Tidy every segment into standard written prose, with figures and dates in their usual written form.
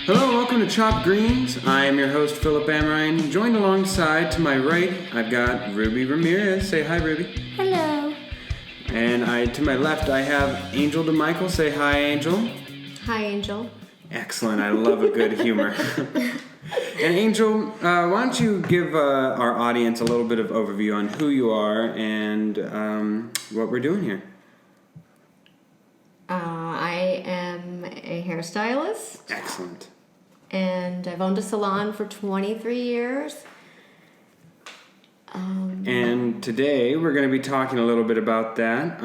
Hello, welcome to Chopped Greens. I am your host, Philip Amrine. Joined alongside to my right, I've got Ruby Ramirez. Say hi, Ruby. Hello. And to my left, I have Angel DeMichael. Say hi, Angel. Hi, Angel. Excellent. I love a good humor. And Angel, why don't you give our audience a little bit of overview on who you are and what we're doing here? I am a hairstylist. Excellent. And I've owned a salon for 23 years. And today we're going to be talking a little bit about that.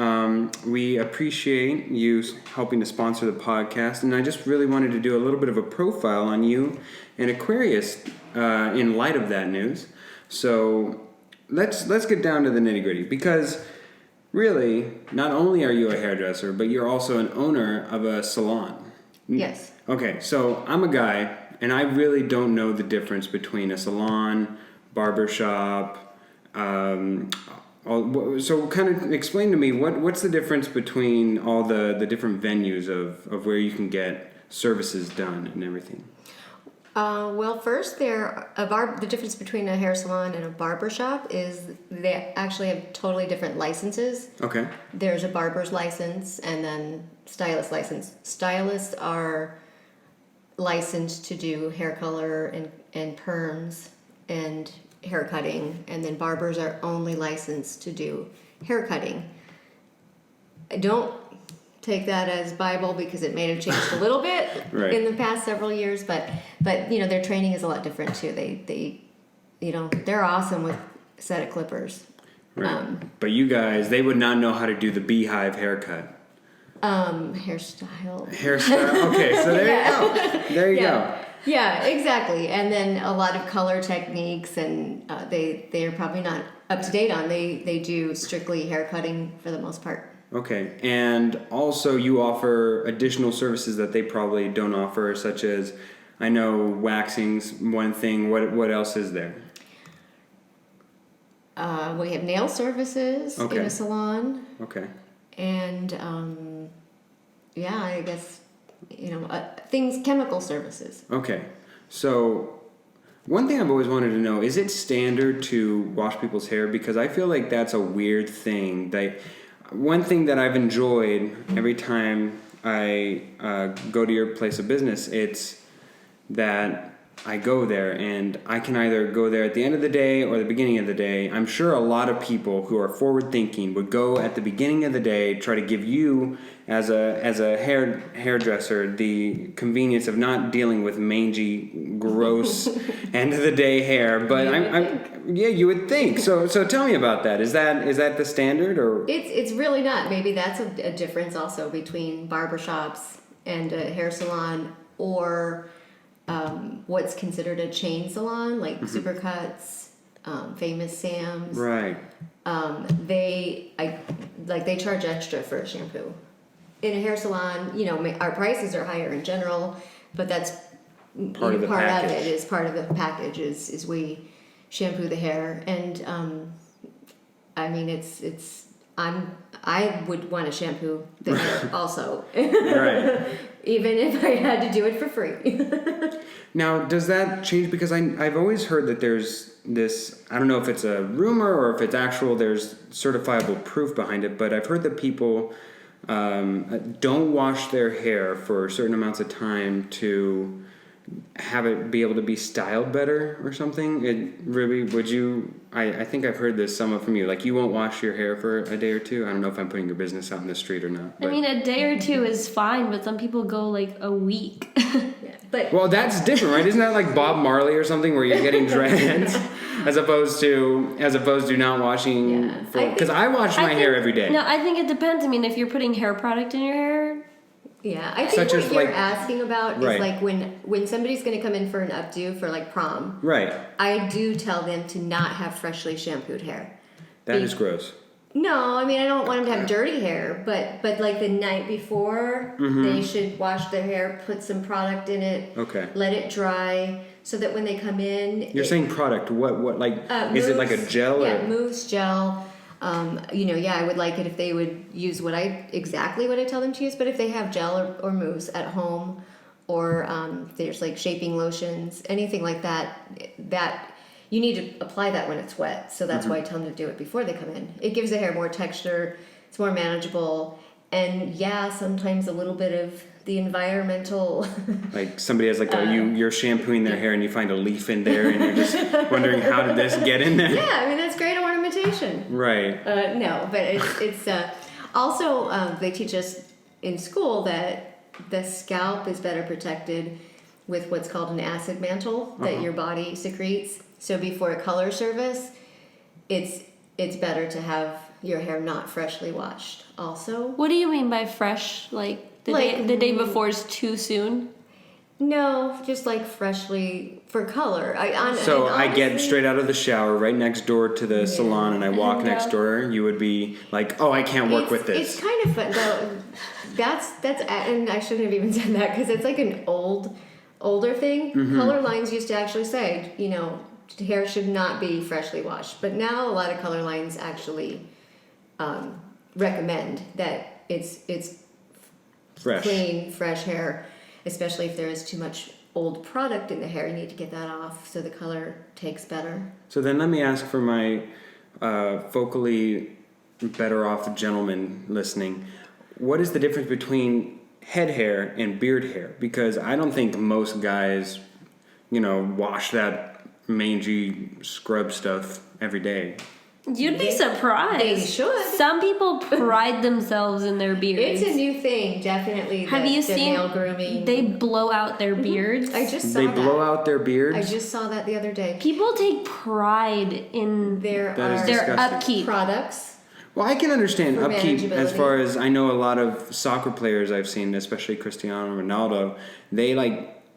We appreciate you helping to sponsor the podcast, and I just really wanted to do a little bit of a profile on you and Aquarius in light of that news. So let's get down to the nitty-gritty, because really, not only are you a hairdresser, but you're also an owner of a salon. Yes. Okay, so I'm a guy, and I really don't know the difference between a salon, barbershop. So kind of explain to me what's the difference between all the different venues of where you can get services done and everything. Well, first, the difference between a hair salon and a barber shop is they actually have totally different licenses. Okay. There's a barber's license and then stylist license. Stylists are licensed to do hair color and perms and hair cutting, and then barbers are only licensed to do hair cutting. I don't take that as Bible, because it may have changed a little bit Right. in the past several years, but their training is a lot different too. They're awesome with a set of clippers. Right. But you guys, they would not know how to do the beehive haircut. Hairstyle. Okay, so there you go. There you go. Yeah, exactly. And then a lot of color techniques, and they are probably not up to date on. They do strictly hair cutting for the most part. Okay, and also you offer additional services that they probably don't offer, such as, I know waxing's one thing. What else is there? We have nail services in a salon. Okay. And I guess chemical services. Okay, so one thing I've always wanted to know, is it standard to wash people's hair? Because I feel like that's a weird thing. One thing that I've enjoyed every time I go to your place of business, it's that I go there and I can either go there at the end of the day or the beginning of the day. I'm sure a lot of people who are forward thinking would go at the beginning of the day, try to give you as a hairdresser the convenience of not dealing with mangy, gross end of the day hair. But you would think. So tell me about that. Is that the standard, or It's really not. Maybe that's a difference also between barbershops and a hair salon, or what's considered a chain salon, like Supercuts, Famous Sam's. right? They charge extra for a shampoo. In a hair salon, our prices are higher in general, but that's Part of the package. Of it is part of the package is we shampoo the hair, and I would want to shampoo the hair also. Right. Even if I had to do it for free. Now, does that change? Because I've always heard that there's this, I don't know if it's a rumor or if it's actual, there's certifiable proof behind it, but I've heard that people don't wash their hair for certain amounts of time to have it be able to be styled better or something. Ruby, would you, I think I've heard this somewhat from you, like you won't wash your hair for a day or two. I don't know if I'm putting your business out in the street or not. I mean, a day or two is fine, but some people go like a week. Well, that's different, right? Isn't that like Bob Marley or something, where you're getting dreads as opposed to not washing? Because I wash my hair every day. No, I think it depends. I mean, if you're putting hair product in your hair. Yeah, I think what you're asking about is like when somebody's going to come in for an updo for like prom. Right. I do tell them to not have freshly shampooed hair. That is gross. No, I mean, I don't want them to have dirty hair, but like the night before, they should wash their hair, put some product in it, let it dry, so that when they come in... You're saying product, what like, is it like a gel? Yeah, mousse, gel. I would like it if they would use exactly what I tell them to use, but if they have gel or mousse at home, or there's like shaping lotions, anything like that. That you need to apply that when it's wet. So that's why I tell them to do it before they come in. It gives the hair more texture. It's more manageable. And yeah, sometimes a little bit of the environmental. Like somebody has like you're shampooing their hair and you find a leaf in there and you're just wondering how did this get in there? Yeah, I mean that's great ornamentation. Right. No, but it's also they teach us in school that the scalp is better protected with what's called an acid mantle that your body secretes. So before a color service, it's better to have your hair not freshly washed. Also, What do you mean by fresh? Like the Like- day before is too soon? no, just like freshly for color. So I get honestly- straight out of the shower right next door to the salon and I walk And, next door. You would be like, oh, I can't work with this. It's kind of fun though. That's and I shouldn't have even said that because it's like an older thing. Color lines used to actually say, hair should not be freshly washed, but now a lot of color lines actually recommend that it's Fresh. clean, fresh hair, especially if there is too much old product in the hair. You need to get that off so the color takes better. So then let me ask for my vocally better off gentlemen listening. What is the difference between head hair and beard hair? Because I don't think most guys, wash that mangy scrub stuff every day. You'd be surprised. They should. Some people pride themselves in their beards. It's a new thing, definitely. Have the you seen nail grooming? They blow out their beards. I just saw They that. blow out their beards? I just saw that the other day. People take pride in There That is are their disgusting. upkeep. products. Well, I can understand For upkeep as manageability. far as I know a lot of soccer players I've seen, especially Cristiano Ronaldo, they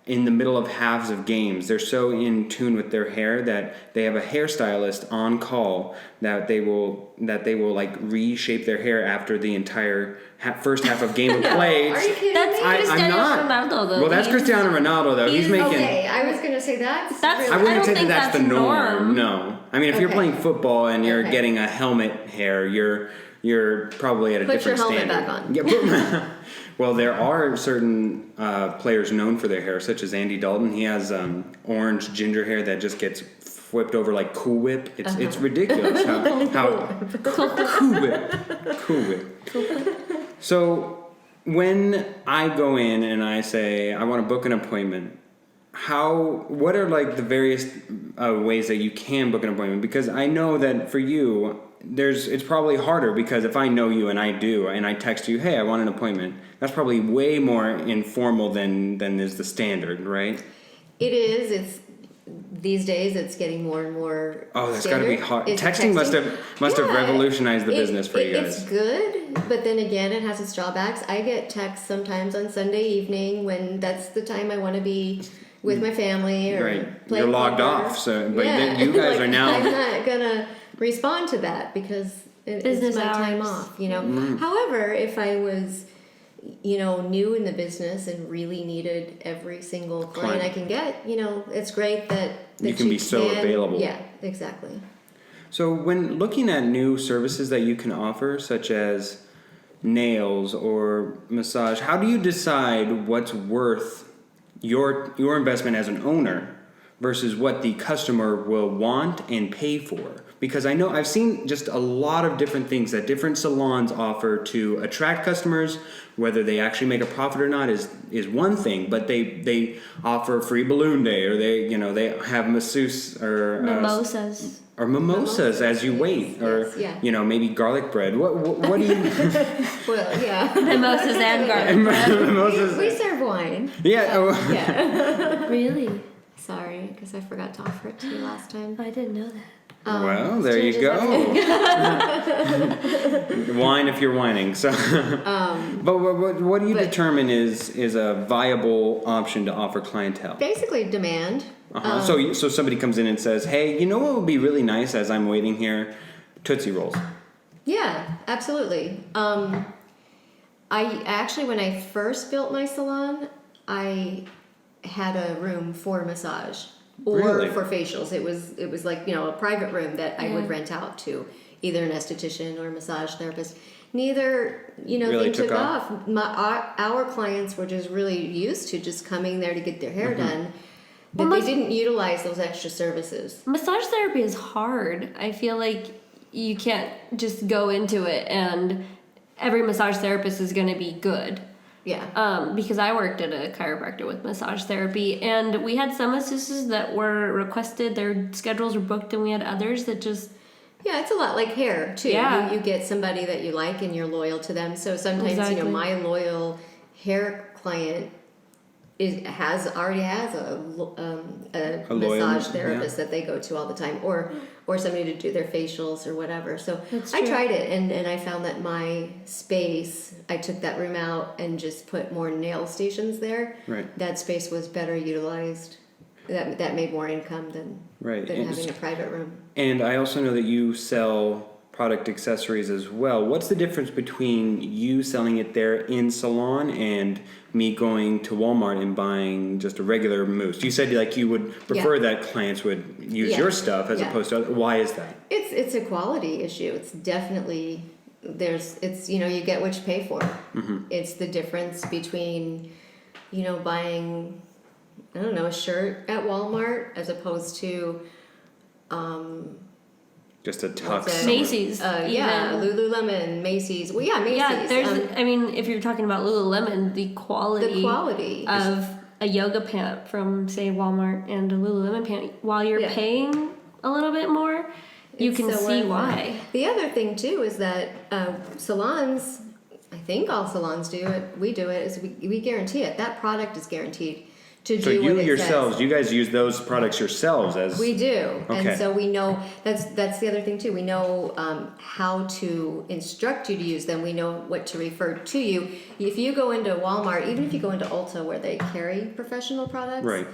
in the middle of halves of games, they're so in tune with their hair that they have a hairstylist on call that they will reshape their hair after the entire first half of game of play. Are you kidding That's me? I'm Cristiano not. Ronaldo, though. Well, that's He's- Cristiano Ronaldo though. He's making. Okay, I was gonna say That's- really- I wouldn't don't say think that's the that's norm. norm. No, I mean if you're Okay. playing football and you're Okay. getting a helmet hair, you're probably at a Put your different helmet standard. back on. Yeah, well, there are certain players known for their hair, such as Andy Dalton. He has orange ginger hair that just gets whipped over like Cool Whip. It's ridiculous how Cool Whip. So when I go in and I say I want to book an appointment, what are like the various ways that you can book an appointment? Because I know that for you, it's probably harder because if I know you and I do, and I text you, hey, I want an appointment, that's probably way more informal than is the standard, right? It is. It's these days. It's getting more and more. Oh, that's got to be standard. hard. It's Texting must have Yeah. revolutionized the business for you It's guys. good, but then again, it has its drawbacks. I get texts sometimes on Sunday evening when that's the time I want to be with my family or Right. playing You're logged poker. off, so but you guys like, are now. I'm not gonna respond to that because it's Business my time hours. off. However, if I was new in the business and really needed every single client I can get, it's great that You can be so available. Yeah, exactly. So when looking at new services that you can offer, such as nails or massage, how do you decide what's worth your investment as an owner versus what the customer will want and pay for? Because I know I've seen just a lot of different things that different salons offer to attract customers. Whether they actually make a profit or not is one thing, but they offer free balloon day, or they have masseuse or Mimosas. or mimosas as you wait, or Yes, yeah. maybe garlic bread. What do you Well, yeah. Mimosas and garlic. mimosas? We serve wine. Yeah. Oh. Yeah. Really? Sorry, because I forgot to offer it to you last time. I didn't know that. Well, there you go. Wine if you're whining. So, but what do you determine is a viable option to offer clientele? Basically, demand. So somebody comes in and says, "Hey, you know what would be really nice as I'm waiting here? Tootsie Rolls." Yeah, absolutely. I actually, when I first built my salon, I had a room for massage or Really? for facials. It was like a private room that I would rent out to either an esthetician or a massage therapist. neither Really thing took took off. Our clients were just really used to just coming there to get their hair done, but they didn't utilize those extra services. Massage therapy is hard. I feel like you can't just go into it and every massage therapist is going to be good. Yeah. Because I worked at a chiropractor with massage therapy, and we had some masseuses that were requested, their schedules were booked, and we had others that just... Yeah, it's a lot like hair, too. Yeah. You get somebody that you like and you're loyal to them. So sometimes, Exactly. my loyal hair client already has a loyal, massage therapist that they go to all the time, or somebody to do their facials or whatever. So That's I true. tried it, and I found that my space, I took that room out and just put more nail stations there. Right. That space was better utilized. That made more income than having a private room. And I also know that you sell product accessories as well. What's the difference between you selling it there in salon and me going to Walmart and buying just a regular mousse? You said like you would prefer that clients would use your stuff as opposed to other. Why is that? It's a quality issue. It's definitely you get what you pay for. Mm-hmm. It's the difference between buying a shirt at Walmart as opposed to Just a tux. Macy's. Lululemon, Macy's. Well, yeah, Macy's. Yeah, if you're talking about Lululemon, the quality of a yoga pant from, say, Walmart and a Lululemon pant, while you're paying a little bit more, you can see why. The other thing, too, is that salons, I think all salons do it, we do it, is we guarantee it. That product is guaranteed to do So what you it yourselves, says. you guys use those products yourselves as... We do. Okay. And so we know, that's the other thing too. We know how to instruct you to use them. We know what to refer to you. If you go into Walmart, even if you go into Ulta where they carry professional products, Right.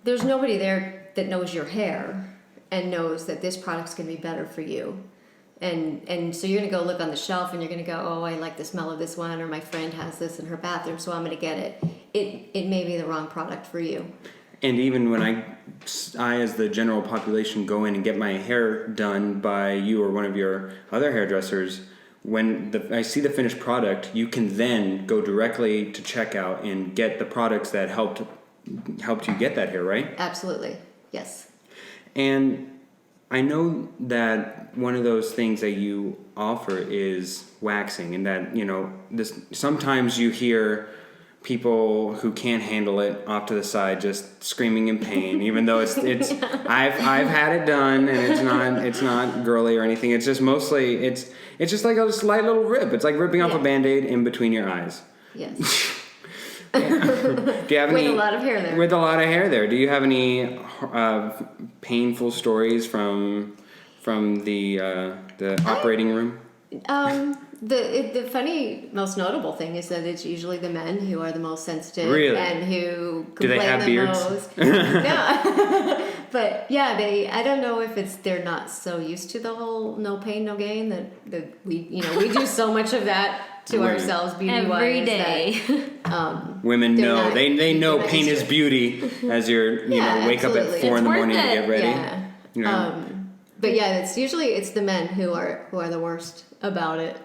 there's nobody there that knows your hair and knows that this product's going to be better for you. And so you're going to go look on the shelf and you're going to go, oh, I like the smell of this one, or my friend has this in her bathroom, so I'm going to get it. It may be the wrong product for you. And even when I as the general population go in and get my hair done by you or one of your other hairdressers, when I see the finished product, you can then go directly to checkout and get the products that helped you get that hair, right? Absolutely. Yes. And I know that one of those things that you offer is waxing, and that, sometimes you hear people who can't handle it off to the side just screaming in pain, even though it's I've had it done and it's not girly or anything. It's just mostly it's just like a slight little rip. It's like ripping off a Band-Aid in between your eyes. Yes. Do you have With a lot of hair there. With a lot of hair there. Do you have any painful stories from the operating room? The funny, most notable thing is that it's usually the men who are the most sensitive, Really? and who Do they complain have the beards? most. No, but yeah, I don't know if they're not so used to the whole no pain, no gain that we do so much of that to Women. ourselves beauty Every wise. day. Women They're know not- they know they're not pain used is to it. beauty as you're wake up absolutely. at 4 in the It's morning worth to get ready. Yeah. But yeah, it's the men who are the worst about it.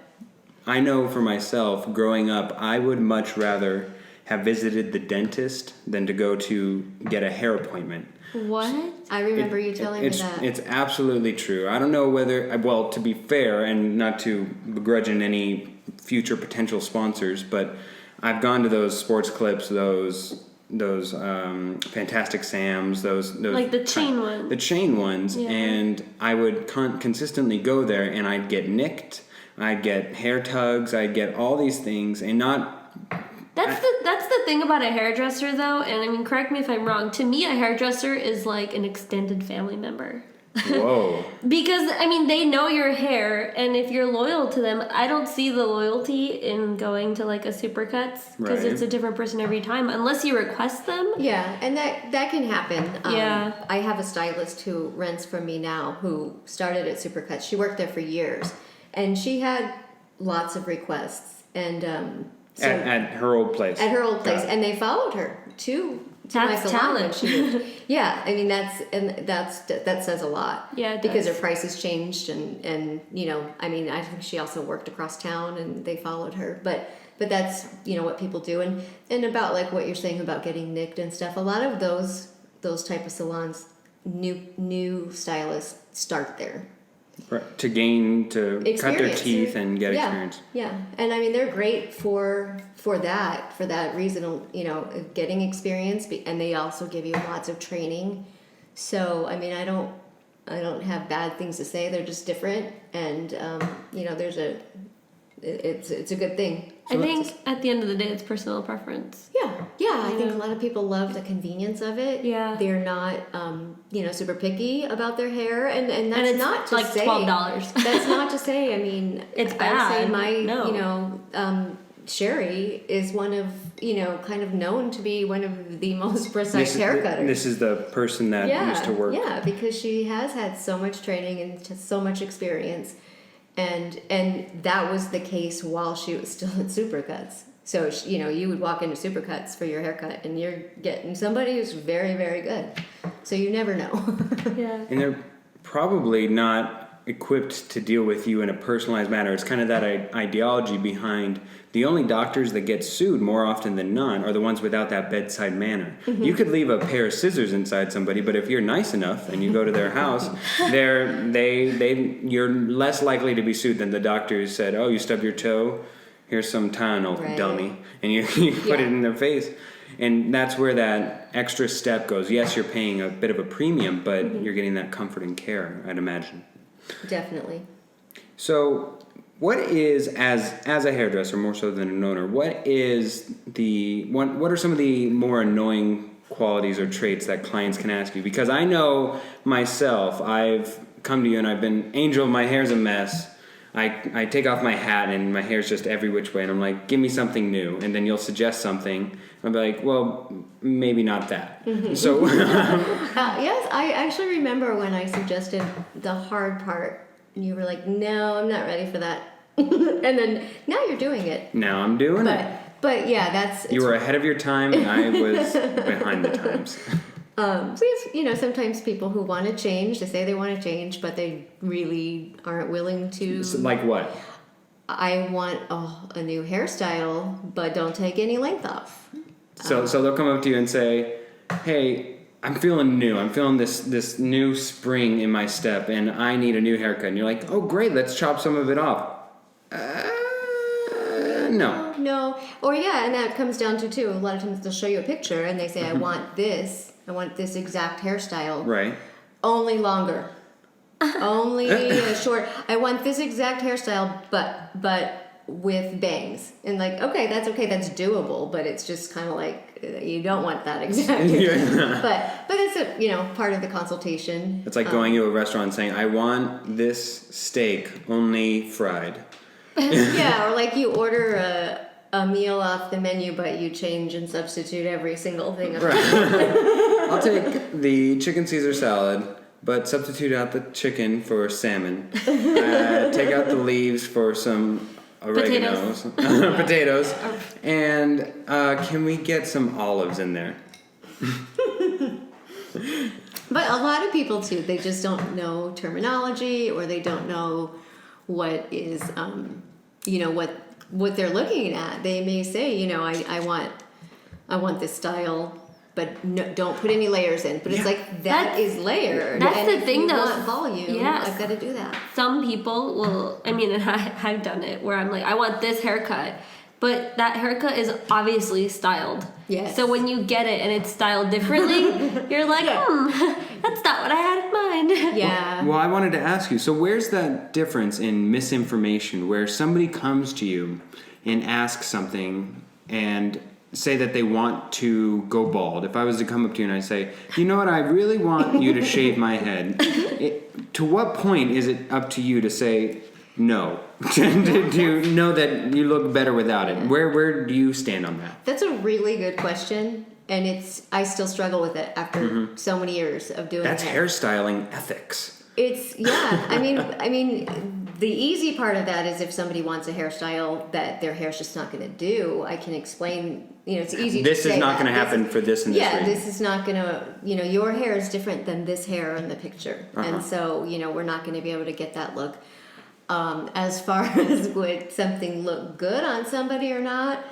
I know for myself, growing up, I would much rather have visited the dentist than to go to get a hair appointment. What? I remember you telling me that. It's absolutely true. I don't know whether, well, to be fair and not to begrudge any future potential sponsors, but I've gone to those Sports Clips, those Fantastic Sams, those Like the chain ones. the chain ones, Yeah. and I would consistently go there, and I'd get nicked, I'd get hair tugs, I'd get all these things, and not. That's the thing about a hairdresser, though, and I mean, correct me if I'm wrong. To me, a hairdresser is like an extended family member. Whoa. Because, I mean, they know your hair, and if you're loyal to them, I don't see the loyalty in going to, like, a Supercuts, because Right. it's a different person every time, unless you request them. Yeah, and that can happen. Yeah. I have a stylist who rents from me now who started at Supercuts. She worked there for years, and she had lots of requests. And So, at her old place. At her old place, and they followed her to my salon. Yeah, I mean that says a lot. Yeah, because her prices changed, and I mean I think she also worked across town, and they followed her. But that's what people do, and about like what you're saying about getting nicked and stuff. A lot of those type of salons, new stylists start there. Right. To cut their teeth and get experience. Yeah, and I mean they're great for that reason, getting experience, and they also give you lots of training. So I mean I don't have bad things to say. They're just different, and it's a good thing. I think at the end of the day, it's personal preference. Yeah. I think a lot of people love the convenience of it. Yeah, they're not, super picky about their hair, and that's it's not to like say $12. That's not to say. I mean, it's bad. I would say Sherry is one of kind of known to be one of the most precise haircutters. This is the person that used to work. Yeah, because she has had so much training and just so much experience. And that was the case while she was still at Supercuts. So you would walk into Supercuts for your haircut, and you're getting somebody who's very, very good. So you never know. Yeah. And they're probably not equipped to deal with you in a personalized manner. It's kind of that ideology behind the only doctors that get sued more often than not are the ones without that bedside manner. Mm-hmm. You could leave a pair of scissors inside somebody, but if you're nice enough and you go to their house, you're less likely to be sued than the doctor who said, "Oh, you stubbed your toe? Here's some Tylenol, dummy," and you put it in their face. And that's where that extra step goes. Yes, you're paying a bit of a premium, but you're getting that comfort and care, I'd imagine. Definitely. So, what is, as a hairdresser, more so than an owner, what are some of the more annoying qualities or traits that clients can ask you? Because I know myself, I've come to you and I've been, Angel, my hair's a mess. I take off my hat and my hair's just every which way, and I'm like, give me something new, and then you'll suggest something. I'll be like, well, maybe not that. Mm-hmm. So, yes, I actually remember when I suggested the hard part, and you were like, no, I'm not ready for that. And then now you're doing it. Now I'm doing it. But yeah, you were ahead of your time, and I was behind the times. We have, sometimes people who want to change, they say they want to change, but they really aren't willing to. So like what? I want a new hairstyle, but don't take any length off. So they'll come up to you and say, "Hey, I'm feeling new. I'm feeling this new spring in my step, and I need a new haircut." And you're like, "Oh, great, let's chop some of it off." No. No. Or and that comes down to too. A lot of times they'll show you a picture and they say, "I want this. I want this exact hairstyle. Right. Only longer. Only short. I want this exact hairstyle, but with bangs." And like, okay, that's doable, but it's just kind of like you don't want that exact. But it's a part of the consultation. It's like going to a restaurant and saying, "I want this steak only fried." Or like you order a meal off the menu, but you change and substitute every single thing. Right. I'll take the chicken Caesar salad, but substitute out the chicken for salmon. Take out the leaves for some oreganos, potatoes, and can we get some olives in there? But a lot of people too, they just don't know terminology, or they don't know what is, what they're looking at. They may say, I want this style, but no, don't put any layers in. But it's like that is layered. That's and the thing, though. Want volume. Yes. I've got to do that. Some people will. I mean, and I've done it where I'm like, I want this haircut, but that haircut is obviously styled. Yes. So when you get it and it's styled differently, you're like, that's not what I had in mind. Yeah. Well, I wanted to ask you. So where's that difference in misinformation, where somebody comes to you and asks something and say that they want to go bald? If I was to come up to you and I say, "You know what, I really want you to shave my head," to what point is it up to you to say no? to know that you look better without it? Where do you stand on that? That's a really good question, and I still struggle with it after so many years of doing That's it. hairstyling ethics. It's I mean The easy part of that is if somebody wants a hairstyle that their hair's just not going to do, I can explain, it's easy This to say is not that. going to happen for this and this reason. This is not going to, your hair is different than this hair in the picture. And so, we're not going to be able to get that look. As far as would something look good on somebody or not,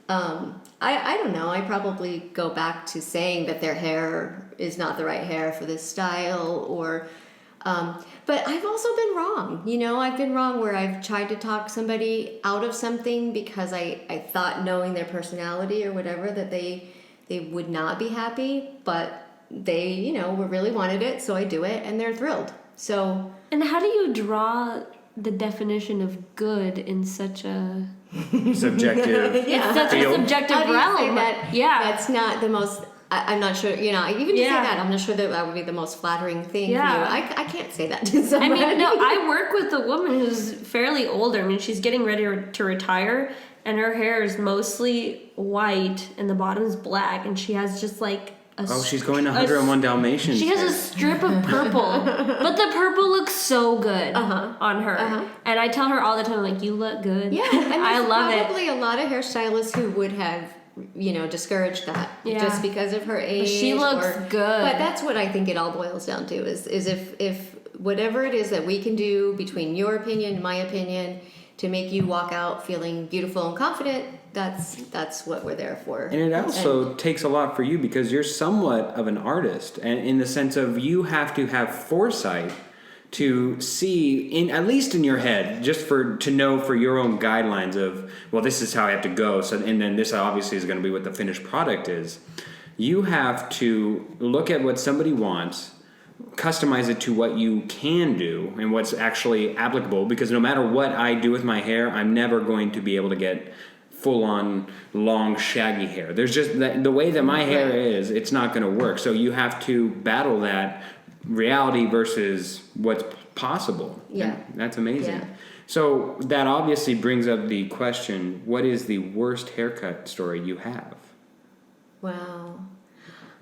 I don't know. I probably go back to saying that their hair is not the right hair for this style or... but I've also been wrong. I've been wrong where I've tried to talk somebody out of something because I thought knowing their personality or whatever that they would not be happy, but they, really wanted it, so I do it, and they're thrilled. So. And how do you draw the definition of good in such a subjective it's such field? a subjective How do you realm? say that? Yeah. That's not the most... I'm not sure, even to say that, I'm not sure that would be the most flattering thing for you. I can't say that to somebody. I work with a woman who's fairly older. She's getting ready to retire, and her hair is mostly white, and the bottom's black, and she has just like she's going to 101 Dalmatians. She has a strip of purple, but the purple looks so good on her. And I tell her all the time, like, you look good. Yeah, I love it. Probably a lot of hairstylists who would have discouraged that just because of her age. But she looks good. But that's what I think it all boils down to is if whatever it is that we can do between your opinion and my opinion to make you walk out feeling beautiful and confident, that's what we're there for. And it also takes a lot for you because you're somewhat of an artist, and in the sense of you have to have foresight to see, at least in your head, just to know for your own guidelines of, well, this is how I have to go. So, and then this obviously is going to be what the finished product is. You have to look at what somebody wants, customize it to what you can do and what's actually applicable. Because no matter what I do with my hair, I'm never going to be able to get full-on long shaggy hair. There's just the way that my hair is, it's not going to work. So you have to battle that reality versus what's possible. Yeah. And that's amazing. Yeah. So that obviously brings up the question, what is the worst haircut story you have? Wow.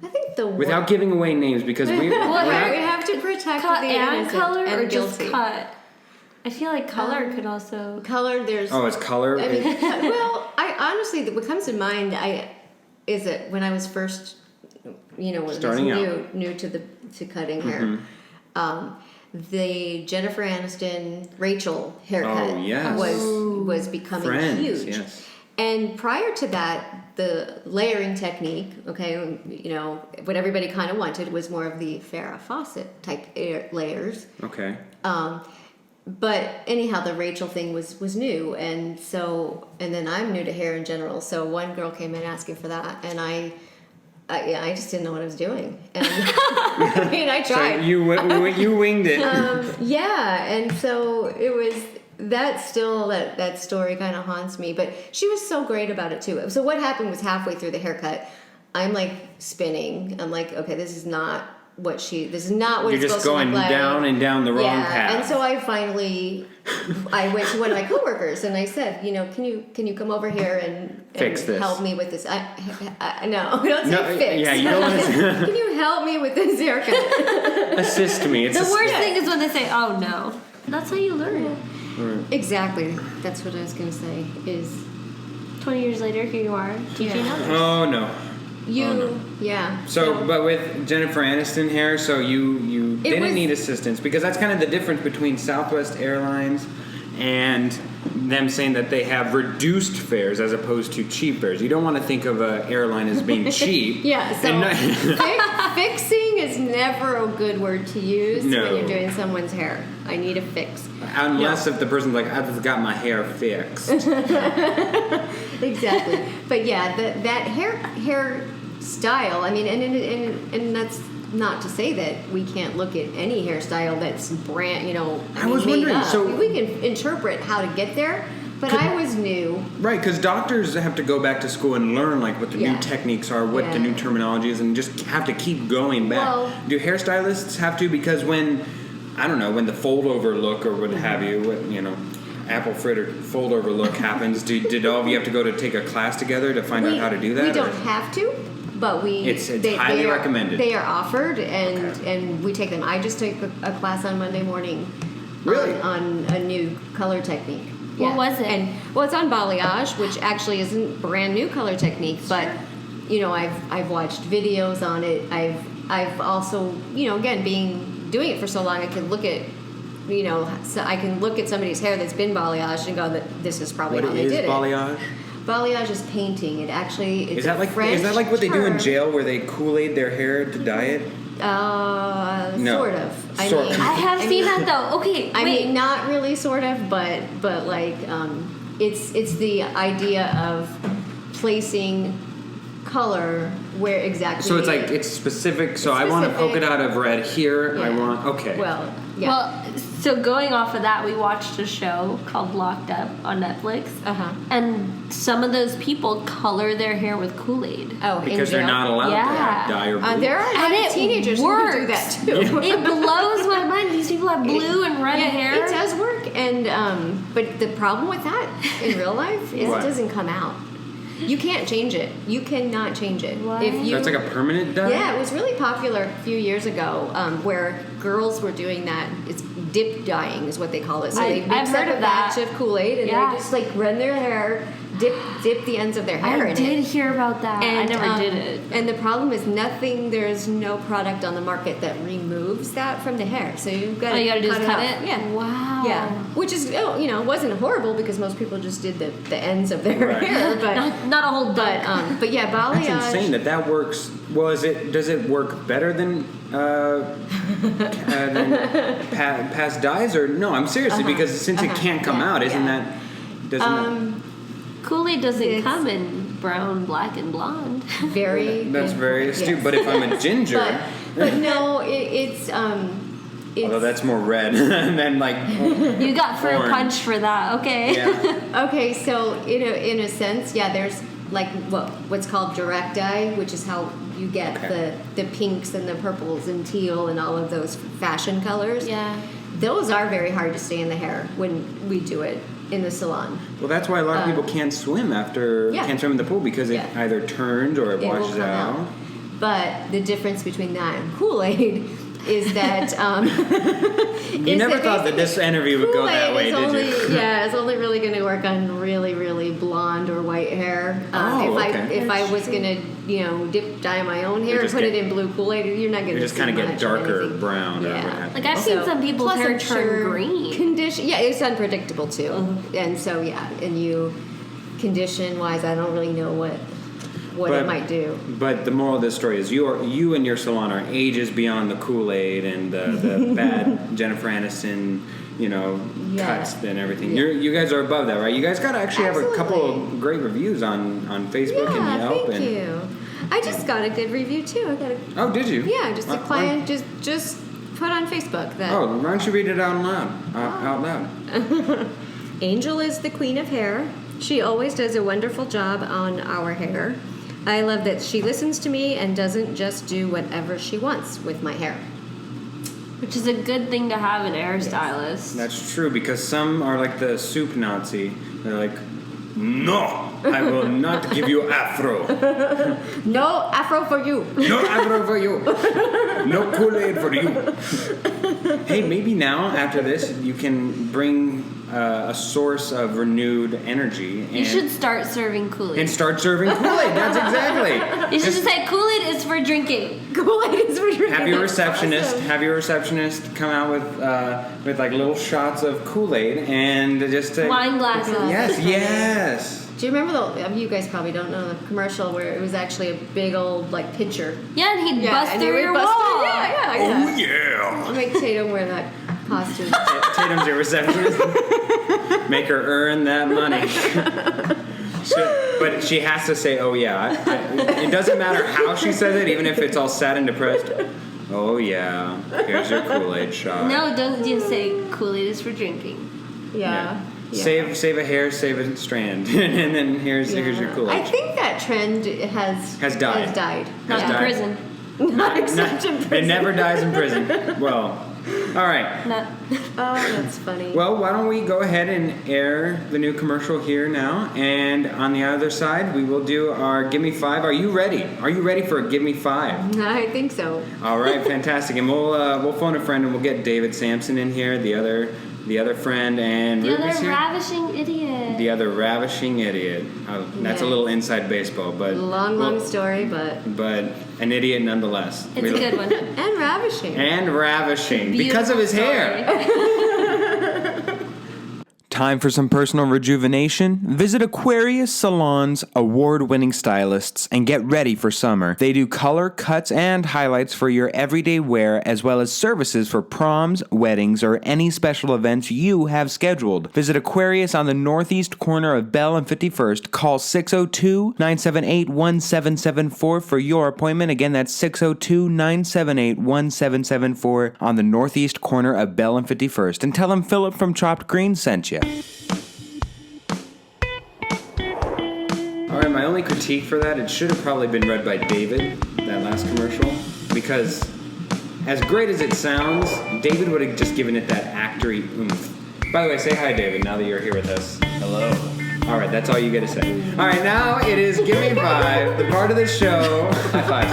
I think without giving away names, because we have to protect cut the and innocent color and or just guilty. cut. I feel like color could also There's it's color. I mean, well, I honestly, what comes to mind, is that when I was first, Starting new to cutting hair, the Jennifer Aniston Rachel haircut was becoming huge. Yes. And prior to that, the layering technique, what everybody kind of wanted was more of the Farrah Fawcett type layers. Okay. But anyhow, the Rachel thing was new, and then I'm new to hair in general. So one girl came in asking for that, and I just didn't know what I was doing. And I tried. So you winged it. And so it was. That story kind of haunts me, but she was so great about it too. So what happened was halfway through the haircut, I'm like spinning. I'm like, okay, this is not what it's You're supposed to look like. You're just going down and down the wrong path. And so I went to one of my coworkers and I said, can you come over here and fix this. Help me with this? No, don't say fix. Yeah, you don't want to. Can you help me with this haircut? Assist me. The worst thing is when they say, "Oh no." That's how you learn. Right. Exactly. That's what I was going to say. Is 20 years later, here you are teaching others. Oh no. Yeah. So, but with Jennifer Aniston hair, so you didn't need assistance, because that's kind of the difference between Southwest Airlines and them saying that they have reduced fares as opposed to cheap fares. You don't want to think of an airline as being cheap. Yeah. So fixing is never a good word to use when you're doing someone's hair. I need a fix. Unless if the person's like, I've got my hair fixed. Exactly. But yeah, that hair style. I mean, and that's not to say that we can't look at any hairstyle that's brand. I was wondering. Up. So we can interpret how to get there. But I was new. Right, because doctors have to go back to school and learn what the new techniques are, what the new terminology is, and just have to keep going back. Well, do hairstylists have to? Because when the fold-over look or what have you, apple fritter fold-over look happens, did all of you have to go to take a class together to find out how to do that? We don't have to, but it's highly recommended. They are offered, and we take them. I just took a class on Monday morning Really? on a new color technique. What was it? And it's on balayage, which actually isn't brand new color technique, but you know, I've watched videos on it. I've also, you know, again, doing it for so long, I can look at, you know, so I can look at somebody's hair that's been balayaged and go that this is probably how they did balayage? it. Balayage is painting. It actually Is that like what they do in jail where they Kool-Aid their hair to dye it? No. Sort of. I have seen that though. Okay, I mean, not really, sort of, but like, it's the idea of placing color where exactly. So it's like it's specific. So I want a polka dot of red here. Yeah. I want Well, yeah. Well, so going off of that, we watched a show called Locked Up on Netflix. And some of those people color their hair with Kool-Aid. Oh, because they're not allowed to dye or blue. There are teenagers who do that too. It blows my mind. These people have blue and red hair. It does work, and but the problem with that in real life is it doesn't come out. You can't change it. You cannot change it. What? So it's like a permanent dye? Yeah, it was really popular a few years ago, where girls were doing that. It's dip dyeing is what they call it. So they mix up a batch of Kool-Aid and they just like run their hair, dip the ends of their hair in it. I did hear about that. And, I never did it. And the problem is there's no product on the market that removes that from the hair. So you've got to just cut it. it? Yeah. Wow. Yeah. Which is, you know, wasn't horrible because most people just did the ends of their hair, but not a whole dunk. But yeah, balayage. That's insane that works. Well, does it work better than past dyes or no? I'm seriously because since it can't come out, doesn't Kool-Aid doesn't come in brown, black, and blonde. That's very astute. But if I'm a ginger, but no, it's although that's more red than like you got fruit orange. punch for that. Okay. Yeah. Okay, so in a sense, there's like what's called direct dye, which is how you get the pinks and the purples and teal and all of those fashion colors. Yeah. Those are very hard to stay in the hair when we do it in the salon. Well, that's why a lot of people can't swim can't swim in the pool because it either turns or it washes out. But the difference between that and Kool-Aid is that you never thought that this interview would go that way, did you? Yeah, it's only really going to work on really, really blonde or white hair. If I was going to, dip dye my own hair and put it in blue Kool-Aid, you're not going to. Just kind of get darker brown. Yeah. Like I've seen some people's hair turn green. It's unpredictable too, and so and you condition-wise, I don't really know what it might do. But the moral of this story is you and your salon are ages beyond the Kool-Aid and the bad Jennifer Aniston, cuts and everything. Yeah. You guys are above that, right? You guys got to actually have a couple of great reviews on Facebook and Yelp. Thank you. I just got a good review too. Oh, did you? Yeah, just a client just put on Facebook that. Oh, why don't you read it out loud? Angel is the queen of hair. She always does a wonderful job on our hair. I love that she listens to me and doesn't just do whatever she wants with my hair. Which is a good thing to have an hairstylist. That's true, because some are like the soup Nazi. They're like, no, I will not give you afro. No afro for you. No afro for you. No Kool-Aid for you. Hey, maybe now, after this, you can bring a source of renewed energy. You should start serving Kool-Aid. And start serving Kool-Aid. That's exactly. You should just say Kool-Aid is for drinking. Kool-Aid is for drinking. Have your receptionist come out with like little shots of Kool-Aid and just wine glasses. Yes. Do you remember you guys probably don't know the commercial where it was actually a big old like pitcher? Yeah, and he'd bust through your wall. Yeah. Oh yeah. I'll make Tatum wear that costume. Tatum's your receptionist. Make her earn that money. But she has to say, "Oh yeah." It doesn't matter how she says it, even if it's all sad and depressed. Oh yeah, here's your Kool-Aid shot. No, don't just say Kool-Aid is for drinking. Yeah. Save a hair, save a strand, and then here's your Kool-Aid. I think that trend has died. Not in prison. Not except in prison. It never dies in prison. Well, all right. That's funny. Well, why don't we go ahead and air the new commercial here now, and on the other side we will do our Give Me 5. Are you ready? Are you ready for a Give Me 5? I think so. All right, fantastic. And we'll phone a friend and we'll get David Samson in here, the other the other friend, and the Ruby's other here. ravishing idiot. The other ravishing idiot. That's a little inside baseball, but long story, but an idiot nonetheless. It's a good one. And ravishing. And ravishing Beautiful because of his hair. Time for some personal rejuvenation? Visit Aquarius Salon's award-winning stylists and get ready for summer. They do color, cuts, and highlights for your everyday wear, as well as services for proms, weddings, or any special events you have scheduled. Visit Aquarius on the northeast corner of Bell and 51st. Call 602-978-1774 for your appointment. Again, that's 602-978-1774 on the northeast corner of Bell and 51st. And tell them Philip from Chopped Green sent you. Alright, my only critique for that, it should have probably been read by David, that last commercial, because as great as it sounds, David would have just given it that actory oomph. By the way, say hi, David, now that you're here with us. Hello. Alright, that's all you get to say. Alright, now it is Give Me Vibe, the part of the show... High five.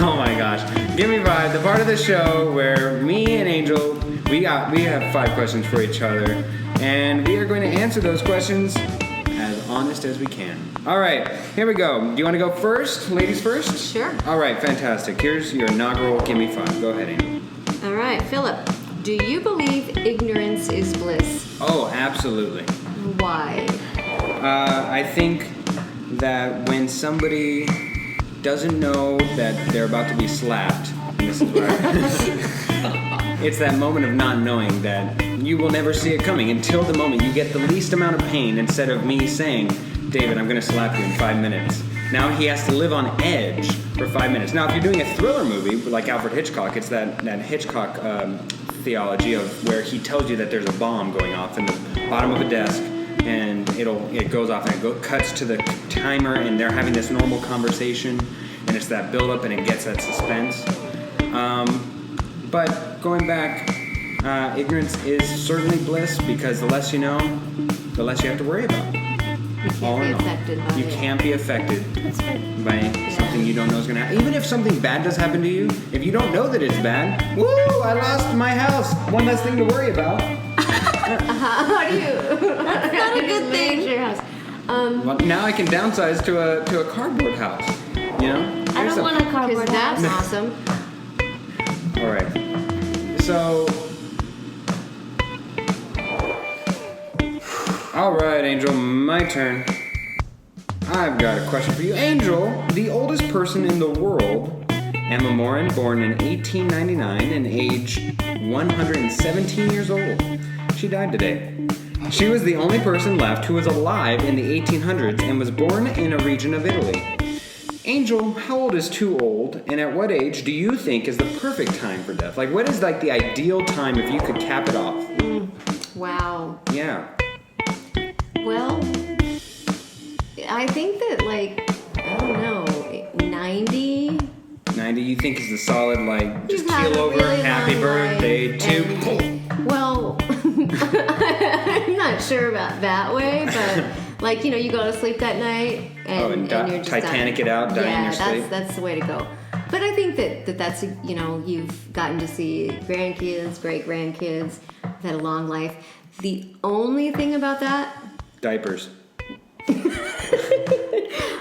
Oh my gosh. Give Me Vibe, the part of the show where me and Angel, we have 5 questions for each other, and we are going to answer those questions as honest as we can. All right, here we go. Do you want to go first? Ladies first? Sure. All right, fantastic. Here's your inaugural Give Me 5. Go ahead, Amy. All right, Philip, do you believe ignorance is bliss? Oh, absolutely. Why? I think that when somebody doesn't know that they're about to be slapped, and this is where it's that moment of not knowing that you will never see it coming until the moment you get the least amount of pain. Instead of me saying, David, I'm going to slap you in 5 minutes. Now he has to live on edge for 5 minutes. Now, if you're doing a thriller movie like Alfred Hitchcock, it's that Hitchcock theology of where he tells you that there's a bomb going off in the bottom of a desk, and it goes off and it cuts to the timer, and they're having this normal conversation, and it's that build-up, and it gets that suspense. But going back, ignorance is certainly bliss, because the less you know, the less you have to worry about. You can't be affected by something you don't know is going to happen. Even if something bad does happen to you, if you don't know that it's bad, woo, I lost my house. One less thing to worry about. How do you? That's not a good thing. Your house. Well, now I can downsize to a cardboard house. You know? I don't want a cardboard house. That's awesome. All right. So... All right, Angel, my turn. I've got a question for you. Angel, the oldest person in the world, Emma Morin, born in 1899 and age 117 years old. She died today. She was the only person left who was alive in the 1800s and was born in a region of Italy. Angel, how old is too old, and at what age do you think is the perfect time for death? Like, what is like the ideal time if you could cap it off? Wow. Yeah. Well, I think that, like, I don't know, 90? 90 you think is the solid, like, just You've had keel a over, really happy long birthday life, to... Well, I'm not sure about that way, but, like, you know, you go to sleep that night, and you're just Titanic done. it out, die in your sleep. Yeah, that's the way to go. But I think that's, you know, you've gotten to see grandkids, great-grandkids, you've had a long life. The only thing about that... Diapers.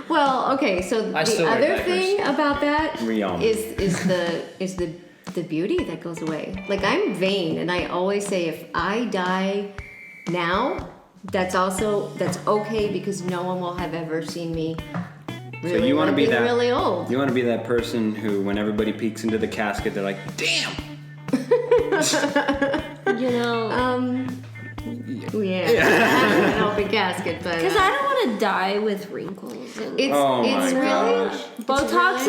Well, okay, so the other thing about that is the beauty that goes away. Like, I'm vain, and I always say if I die now, that's okay, because no one will have ever seen me really, so you want to be that really old. You want to be that person who, when everybody peeks into the casket, they're like, damn. You know. Yeah. An open casket, but Because I don't want to die with wrinkles. And it's really Botox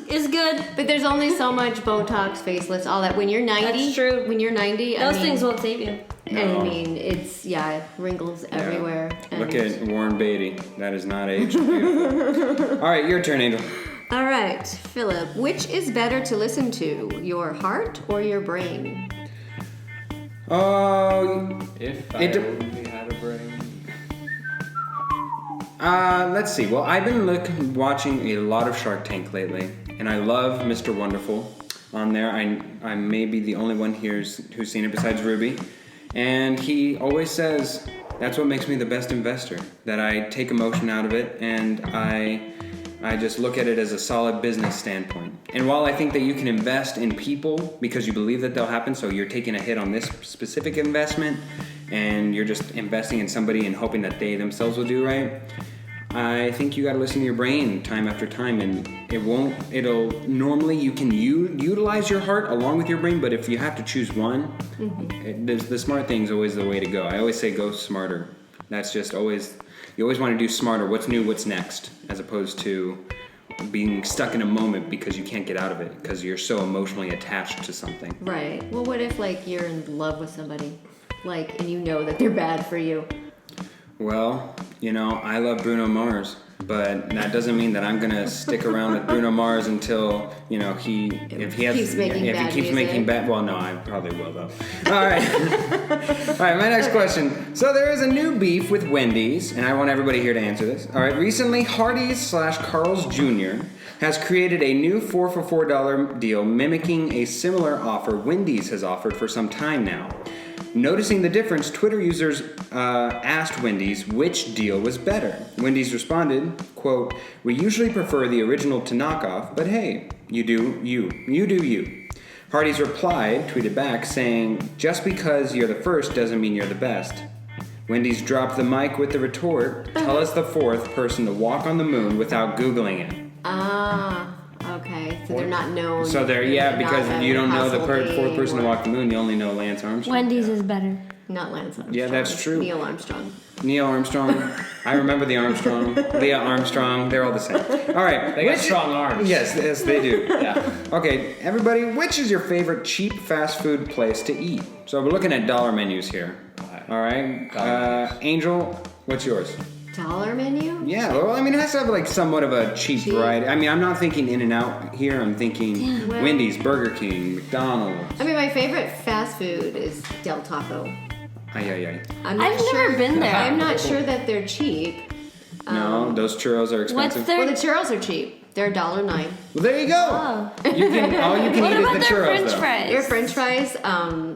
is good, but there's only so much Botox, facelifts, all that. When you're 90, That's true. When you're 90, those things won't save you. No. I mean, it's wrinkles everywhere. Look at Warren Beatty. That is not aged beautiful. All right, your turn, Angel. All right, Philip. Which is better to listen to, your heart or your brain? If I only had a brain. Let's see. Well, I've been watching a lot of Shark Tank lately, and I love Mr. Wonderful on there. I may be the only one here who's seen it besides Ruby. And he always says, that's what makes me the best investor, that I take emotion out of it and I just look at it as a solid business standpoint. And while I think that you can invest in people because you believe that they'll happen, so you're taking a hit on this specific investment and you're just investing in somebody and hoping that they themselves will do right, I think you got to listen to your brain time after time, and normally you can utilize your heart along with your brain, but if you have to choose one, the smart thing's always the way to go. I always say go smarter. That's just always, you always want to do smarter. What's new, what's next, as opposed to being stuck in a moment because you can't get out of it because you're so emotionally attached to something. Right. Well, what if like you're in love with somebody, like, and you know that they're bad for you? Well, I love Bruno Mars, but that doesn't mean that I'm gonna stick around with Bruno Mars until he keeps making bad. Well, no, I probably will though. All right, my next question. So there is a new beef with Wendy's, and I want everybody here to answer this. All right, recently Hardee's / Carl's Jr. has created a new 4 for $4 deal mimicking a similar offer Wendy's has offered for some time now. Noticing the difference, Twitter users asked Wendy's which deal was better. Wendy's responded, quote, "We usually prefer the original to knockoff, but hey, you do you. You do you." Hardee's tweeted back, saying, "Just because you're the first doesn't mean you're the best." Wendy's dropped the mic with the retort, "Tell us the fourth person to walk on the moon without Googling it." Okay. So they're not known. So because you don't know the fourth person to walk the moon, you only know Lance Armstrong. Wendy's is better. Not Lance Armstrong. Yeah, that's true. Neil Armstrong. I remember the Armstrong. Leah Armstrong. They're all the same. All right. They got strong arms. Yes, they do. Yeah. Okay, everybody, which is your favorite cheap fast food place to eat? So we're looking at dollar menus here. All right. Angel, what's yours? Dollar menu? Yeah, well, it has to have like somewhat of a cheap variety. I'm not thinking In-N-Out here. I'm thinking Wendy's, Burger King, McDonald's. My favorite fast food is Del Taco. I've never been there. I'm not sure that they're cheap. No, those churros are expensive. Well, the churros are cheap. They're $1.09. Well, there you go. Oh. All you can What eat about is the their churros, French though. fries? Their French fries,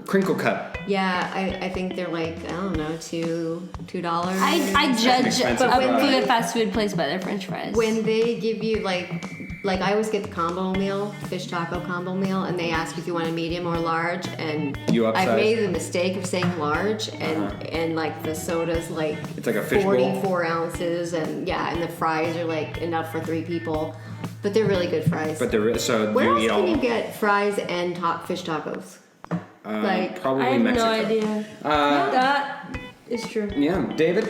crinkle cut. yeah, I think they're like, I don't know, $2. I judge expensive a fast food place by their French fries. When they give you like I always get the combo meal, fish taco combo meal, and they ask if you want a medium or large, and I've made the mistake of saying large, and like the soda's like it's like a fish 44 bowl. ounces, and the fries are like enough for 3 people, but they're really good fries. But so where you else eat all can you get fries and fish tacos? probably I have Mexico. no idea. That is true. Yeah, David.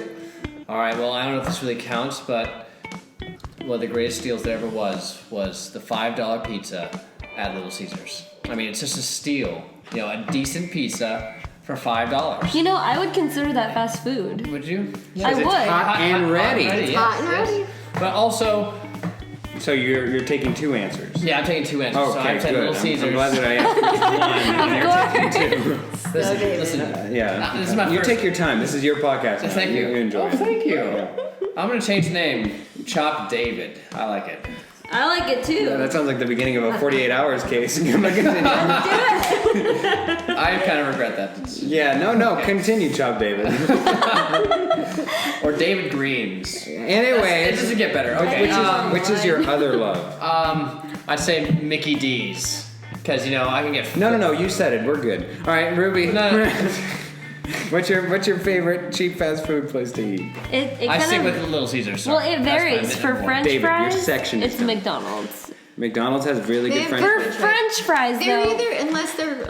All right. Well, I don't know if this really counts, but one of the greatest deals there ever was the $5 pizza at Little Caesars. It's just a steal. A decent pizza for $5. I would consider that fast food. Would you? I would. Hot and ready. Yes, Hot and ready. yes. But also, So you're taking 2 answers. yeah, I'm taking 2 answers. So Okay, I've said good. Little Caesars. I'm glad that I asked one. Of course. Listen. Yeah. This is my You first. take your time. This is your podcast. now. Thank you. You enjoy it. Thank you. Yeah. I'm gonna change the name. Chop David. I like it. I like it too. Yeah, that sounds like the beginning of a 48 hours case. Continue. I kind of regret that. Yeah, no, continue, Chop David. Or David Green's. Anyway, It doesn't get better. Okay. which is your other love? I'd say Mickey D's. Because, I can get... No, you said it. We're good. All right, Ruby. No. What's your favorite cheap fast food place to eat? I stick with Little Caesars. Well, it varies. For French David, your fries, section is it's done. McDonald's. McDonald's has really They good have French For fries. French fries, They're though. either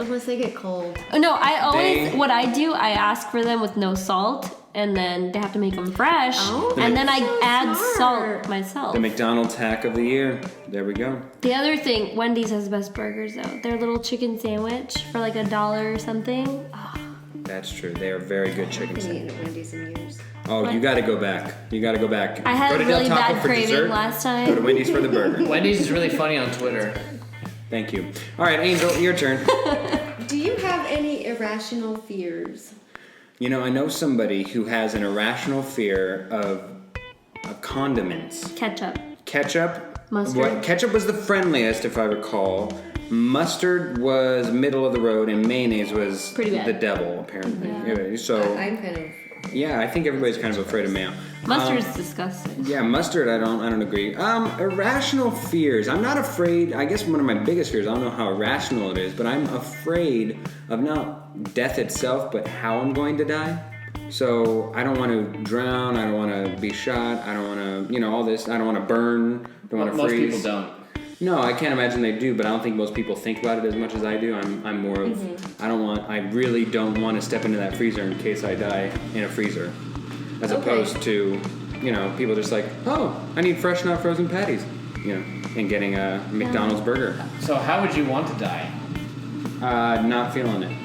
unless they get cold. No, I always They- what I do. I ask for them with no salt, and then they have to make them fresh, Oh, and then I so add smart. salt myself. The McDonald's hack of the year. There we go. The other thing, Wendy's has the best burgers though. Their little chicken sandwich for like $1 or something. Oh, That's true. They are very good I chicken haven't sandwiches. eaten at Wendy's in years. Oh, you got to go back. I had Go a to really Del Taco bad for craving dessert. last time. Go to Wendy's for the burger. Wendy's is really funny on Twitter. Thank you. All right, Angel, your turn. Do you have any irrational fears? I know somebody who has an irrational fear of condiments. Ketchup. Ketchup. Mustard. Ketchup was the friendliest, if I recall. Mustard was middle of the road, and mayonnaise was Pretty bad. the devil, apparently. Yeah. Anyway, so I'm kind of. yeah, I think everybody's kind of afraid of mayo. Mustard's disgusting. Yeah, mustard. I don't agree. Irrational fears. I'm not afraid. I guess one of my biggest fears. I don't know how irrational it is, but I'm afraid of not death itself, but how I'm going to die. So I don't want to drown. I don't want to be shot. I don't want to, all this. I don't want to burn. Don't want to Most freeze. people don't. No, I can't imagine they do, but I don't think most people think about it as much as I do. I'm more of, I really don't want to step into that freezer in case I die in a freezer. As opposed to, people just like, oh, I need fresh, not frozen patties, and getting a McDonald's burger. So how would you want to die? Not feeling it.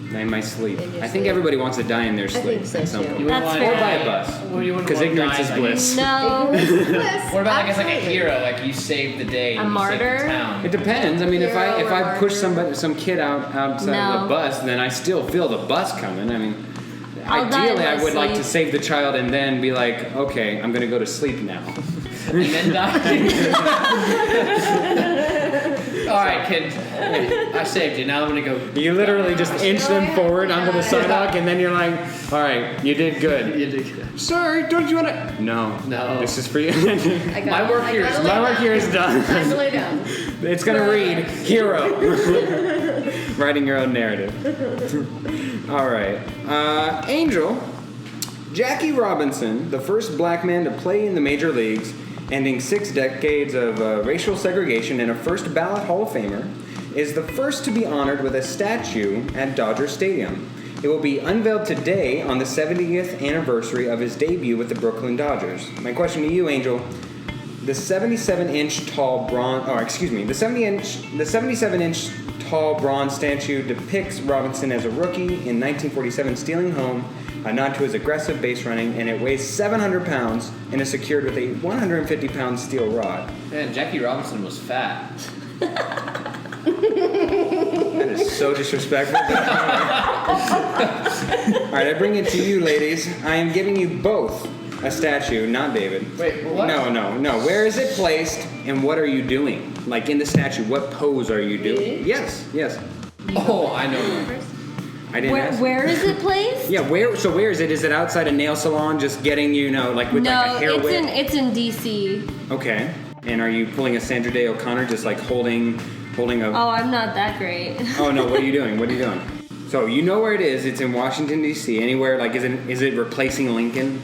In my sleep. In your I think sleep. everybody wants to die in their think sleep so, at some too. point. You wouldn't That's want Or to by die- a bus. Well, you wouldn't Because want to ignorance die, is like- bliss. No. What about like as like a Absolutely. hero, like you saved the day, A you martyr? saved the town? It depends. I mean, if Hero I or push martyr. some kid outside No. the bus, then I still feel the bus coming. I mean, I'll die in ideally, my I would like to sleep. save the child and then be like, okay, I'm gonna go to sleep now. And then die. All right, kid. I saved you. Now I'm gonna go. You literally just inch them forward onto the sidewalk, and then you're like, all right, you did good. You did good. Sir, don't you wanna? No. No. This is for you. I My work here is- My work here is done. Time to lay down. It's gonna read hero. Writing your own narrative. All right. Angel. Jackie Robinson, the first black man to play in the major leagues, ending 6 decades of racial segregation and a first ballot Hall of Famer, is the first to be honored with a statue at Dodger Stadium. It will be unveiled today on the 70th anniversary of his debut with the Brooklyn Dodgers. My question to you, Angel. The 77-inch tall tall bronze statue depicts Robinson as a rookie in 1947 stealing home, a nod to his aggressive base running, and it weighs 700 pounds and is secured with a 150-pound steel rod. Man, Jackie Robinson was fat. That is so disrespectful. All right, I bring it to you, ladies. I am giving you both a statue, not David. Wait, what? No. Where is it placed, and what are you doing? Like in the statue, what pose are you doing? Me? Yes. Oh, I know. I didn't ask. Where is it placed? Yeah, where? So where is it? Is it outside a nail salon, just getting like with No, like a hair whip? it's in DC. Okay. And are you pulling a Sandra Day O'Connor, just like holding a? Oh, I'm not that great. Oh no! What are you doing? So you know where it is? It's in Washington D.C. Anywhere? Like, is it replacing Lincoln?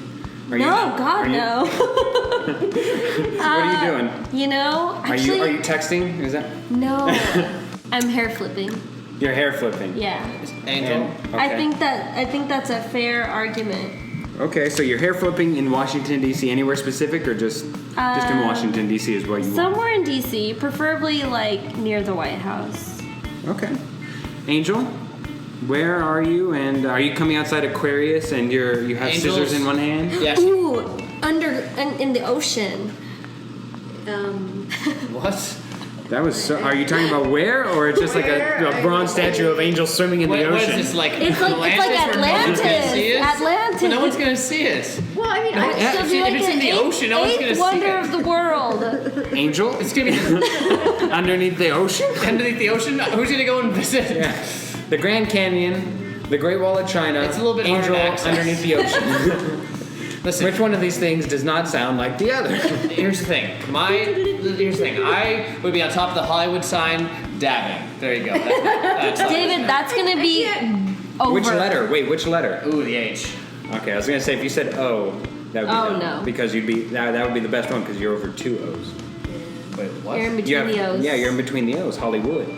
Are you- No, God, are you- no. What are you doing? Actually, Are you texting? Is that no. I'm hair flipping. your hair flipping? Yeah. Angel. Okay. I think that's a fair argument. Okay, so your hair flipping in Washington D.C. Anywhere specific, or just in Washington D.C. is what you want? Somewhere in DC, preferably like near the White House. Okay. Angel, where are you? And are you coming outside Aquarius and you have Angels. scissors in one hand? Yes. Ooh, in the ocean. What? That was so. Are you talking about where, or it's just like a bronze statue of angels swimming in the What ocean? is this like? It's like Atlantis, where no one's gonna Atlantis. see it? Atlantis. But no one's gonna see it. Well, I mean, It would still be if like it's in an the ocean, no one's gonna eighth see wonder it. of the world. Angel? It's gonna be Underneath the ocean? underneath the ocean. Who's gonna go and visit? Yeah. The Grand Canyon, the Great Wall of China. It's a little bit harder Angel to access. underneath the ocean. Listen, Which one of these things does not sound like the other? here's the thing. I would be on top of the Hollywood sign, dabbing. There you go. That's David, that's gonna be over. Which letter? Wait, which letter? Ooh, the H. Okay, I was gonna say if you said O, that would be Oh, dumb, no. because you'd be that would be the best one because you're over 2 O's. Wait, what? You're in between You have- the O's. Yeah, you're in between the O's, Hollywood.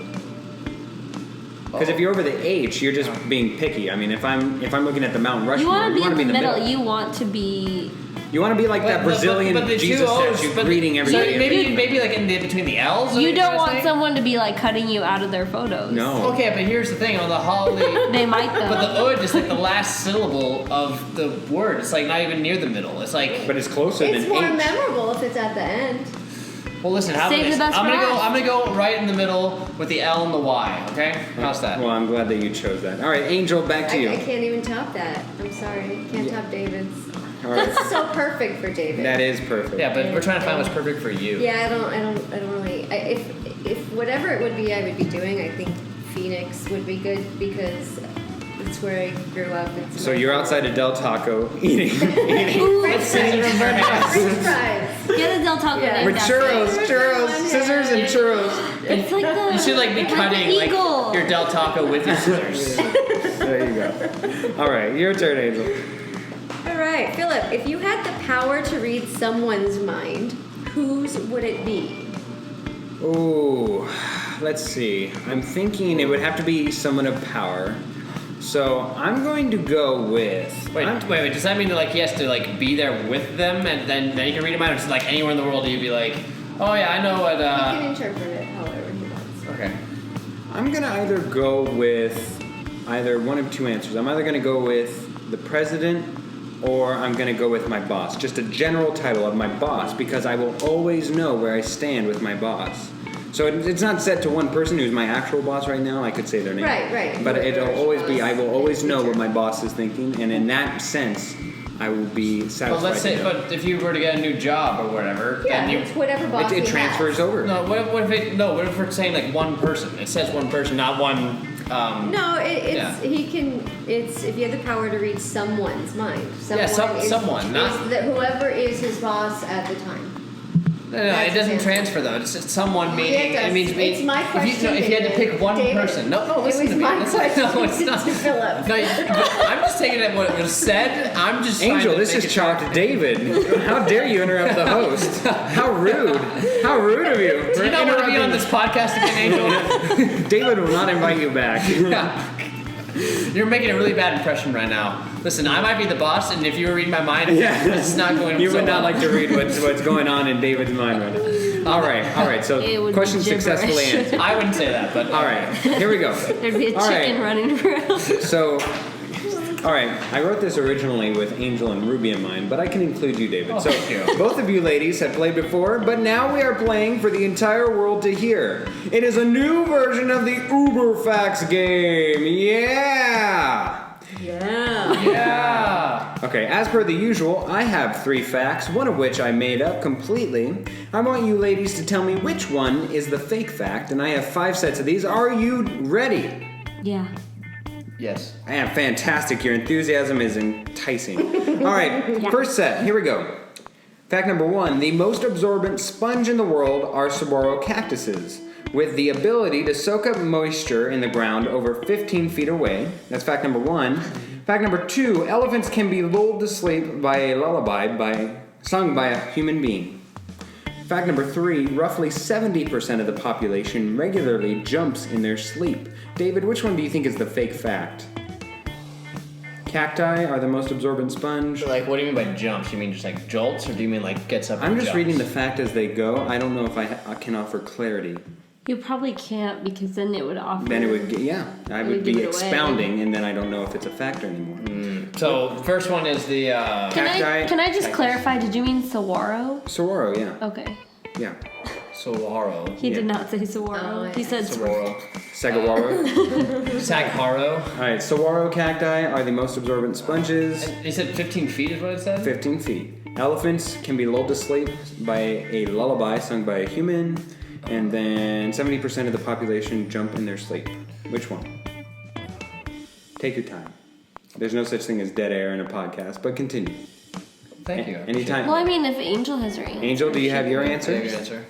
Because if you're over the H, you're just being picky. I mean, if I'm looking at the Mount You Rushmore, want to be in the middle. middle. You want to be. You want to be like that Brazilian but the Jesus two O's, statue but greeting so everybody. maybe like in between the L's. You don't know what I'm want saying? someone to be like cutting you out of their photos. No. Okay, but here's the thing on the Holly. They might though. But the ood is like the last syllable of the word. It's like not even near the middle. It's like. But it's closer it's than more H. memorable if it's at the end. Well, listen. How Save about the this? best I'm gonna for go. last. I'm gonna go right in the middle with the L and the Y. Okay. How's that? Well, I'm glad that you chose that. All right, Angel, back to you. I can't even top that. I'm sorry. Can't top David's. All right. That's so perfect for David. That is perfect. Yeah, but we're trying to find what's perfect for you. Yeah, I don't really. If whatever it would be, I would be doing. I think Phoenix would be good because it's where I grew up. It's So you're outside of Del Taco eating French fries. Get a Del Taco Yeah. named with after churros, scissors and churros. you. It's like the You should be cutting the eagle. your Del Taco with your scissors. There you go. All right, your turn, Angel. All right, Philip. If you had the power to read someone's mind, whose would it be? Ooh, let's see. I'm thinking it would have to be someone of power. So I'm going to go with. Wait. Does that mean that he has to be there with them and then you can read them out? Or just anywhere in the world you'd be like, oh yeah, I know what. He can interpret it however he wants. Okay. I'm gonna either go with either one of two answers. I'm either gonna go with the president or I'm gonna go with my boss. Just a general title of my boss because I will always know where I stand with my boss. So it's not set to one person who's my actual boss right now. I could say their name. Right. But it'll always be. I will always know what my Teacher. boss is thinking, and in that sense, I will be satisfied. Well, let's say, to know. but if you were to get a new job or whatever, Yeah, then you. it's whatever boss It he transfers has. over. No, what if we're saying one person? It says one person, not one. No, it's Yeah. he can. It's if you have the power to read someone's mind. Someone, not- whoever is his boss at the time. No, That's it doesn't his transfer though. It's just someone Yeah, meaning. it does. It means It's my question, If you had to David. pick one David. person, no, It listen was to me. my Listen- question no, it's not. to Philip. No, I'm just taking it what was said. I'm just trying Angel, to this make is it chalked David. How dare you interrupt the host? How rude. How rude of you. Do you not want to be on this podcast again, Angel? David will not invite you back. You're making a really bad impression right now. Listen, I might be the boss, and if you were reading my mind, this is not going. You so would not well. like to read what's going on in David's mind right now. All right. So It would be question gibberish. successfully answered. I wouldn't say that, but All right, here we go. There'd be a All chicken right. running around. So, all right, I wrote this originally with Angel and Ruby in mind, but I can include you, David. Oh, So, thank you. both of you ladies have played before, but now we are playing for the entire world to hear. It is a new version of the Uber Facts game. Yeah! Yeah. Yeah. Okay, as per the usual, I have 3 facts, one of which I made up completely. I want you ladies to tell me which one is the fake fact, and I have 5 sets of these. Are you ready? Yeah. Yes. I am fantastic. Your enthusiasm is enticing. All right, first set. Here we go. Fact number 1. The most absorbent sponge in the world are saguaro cactuses, with the ability to soak up moisture in the ground over 15 feet away. That's fact number 1. Fact number 2. Elephants can be lulled to sleep by a lullaby sung by a human being. Fact number 3. Roughly 70% of the population regularly jumps in their sleep. David, which one do you think is the fake fact? Cacti are the most absorbent sponge. So, what do you mean by jumps? You mean just jolts, or do you mean gets up? I'm and just jumps? reading the fact as they go. I don't know if I can offer clarity. You probably can't because then it would offer. Then it would get, I It would would be give it away. expounding, and then I don't know if it's a factor anymore. So, first one is the. Can I just clarify? Did you mean saguaro? Saguaro, yeah. Okay. Yeah. Saguaro. He did Yeah. not say saguaro. Oh, He yeah. said Saguaro. Saguaro. Saguaro. Alright, saguaro cacti are the most absorbent sponges. You said 15 feet is what it said? 15 feet. Elephants can be lulled to sleep by a lullaby sung by a human, and then 70% of the population jump in their sleep. Which one? Take your time. There's no such thing as dead air in a podcast, but continue. Thank you. Anytime. Well, I mean, if Angel has her answer. Angel, do you have your answer? Good answer.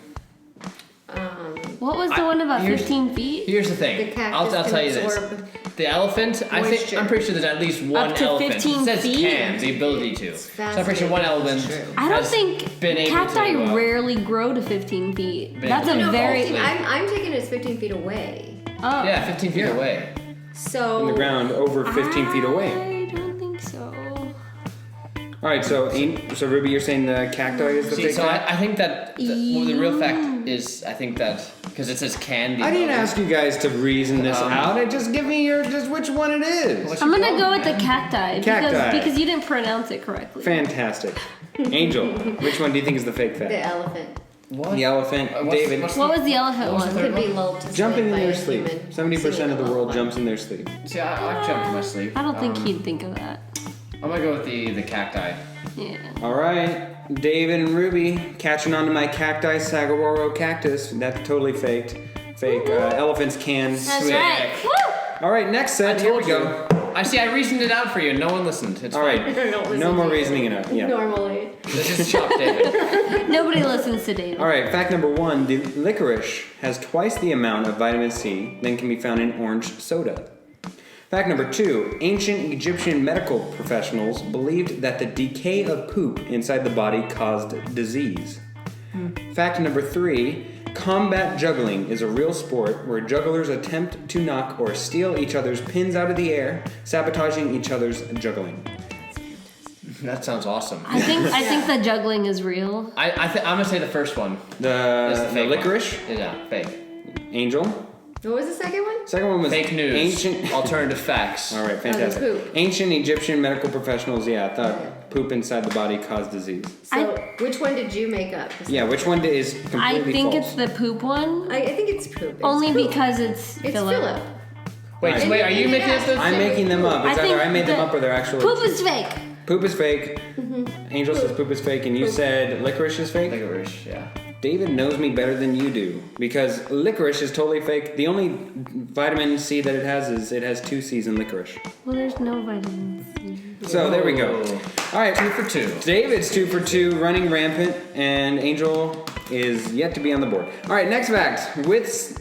What was the one about here's- 15 feet? Here's the thing. The cactus I'll can tell you this. absorb The elephant, moisture. I'm pretty sure there's at least one Up to elephant. 15 It says feet? can, the ability to. So I'm pretty sure one elephant Fascinating. I don't has think been able cacti to, rarely grow to 15 feet. been That's able a to very. evolve. I'm taking it as 15 feet away. Oh. Yeah, 15 feet away. So On the ground over 15 feet away. I don't think so. Alright, so Ruby, you're saying the cacti is the See, fake so fact? I think that the real fact is, I think that, because it says can. I didn't ask you guys to reason this out. Just give me just which one it is. I'm gonna go with the cacti, Cacti. because you didn't pronounce it correctly. Fantastic. Angel, which one do you think is the fake fact? the elephant What? The elephant. David. What was the elephant What was one? the could be lulled to Jumping sleep in by their a sleep. human 70% singing of the a world lullaby. jumps in their sleep. See, I've jumped in my sleep. I don't think he'd think of that. I'm gonna go with the cacti. Yeah. All right, David and Ruby catching on to my cacti saguaro cactus. That's totally faked. Fake elephant's cans. That's Sweet. right. Woo! All right, next set. Here we go. I reasoned it out for you. No one listened. It's All fine. right, no more reasoning it up. Yeah. Normally. Let's just chop David. Nobody listens to David. All right, fact number 1: the licorice has twice the amount of vitamin C than can be found in orange soda. Fact number 2: ancient Egyptian medical professionals believed that the decay of poop inside the body caused disease. Fact number 3: combat juggling is a real sport where jugglers attempt to knock or steal each other's pins out of the air, sabotaging each other's juggling. That sounds awesome. I think the juggling is real. I'm gonna say the first one. Is The fake licorice, one. Yeah, fake. Angel. What was the second one? Second one was Fake news. ancient. Alternative facts. All right, fantastic. poop. Ancient Egyptian medical professionals, thought poop inside the body caused disease. So, which one did you make up? Yeah, which one is completely I think false? it's the poop one. I think it's poop. It's Only poop. because it's It's Philip. Philip. Wait, so wait, are you making up those? I'm making them up. It's I either think I made them the up or they're actually Poop is fake. Poop is fake. Angel says poop is fake, and you said licorice is fake. Licorice, yeah. David knows me better than you do because licorice is totally fake. The only vitamin C that it has 2 C's in licorice. Well, there's no vitamin C. So there we go. All right, 2 for 2. David's 2 for 2, running rampant, and Angel is yet to be on the board. All right, next fact.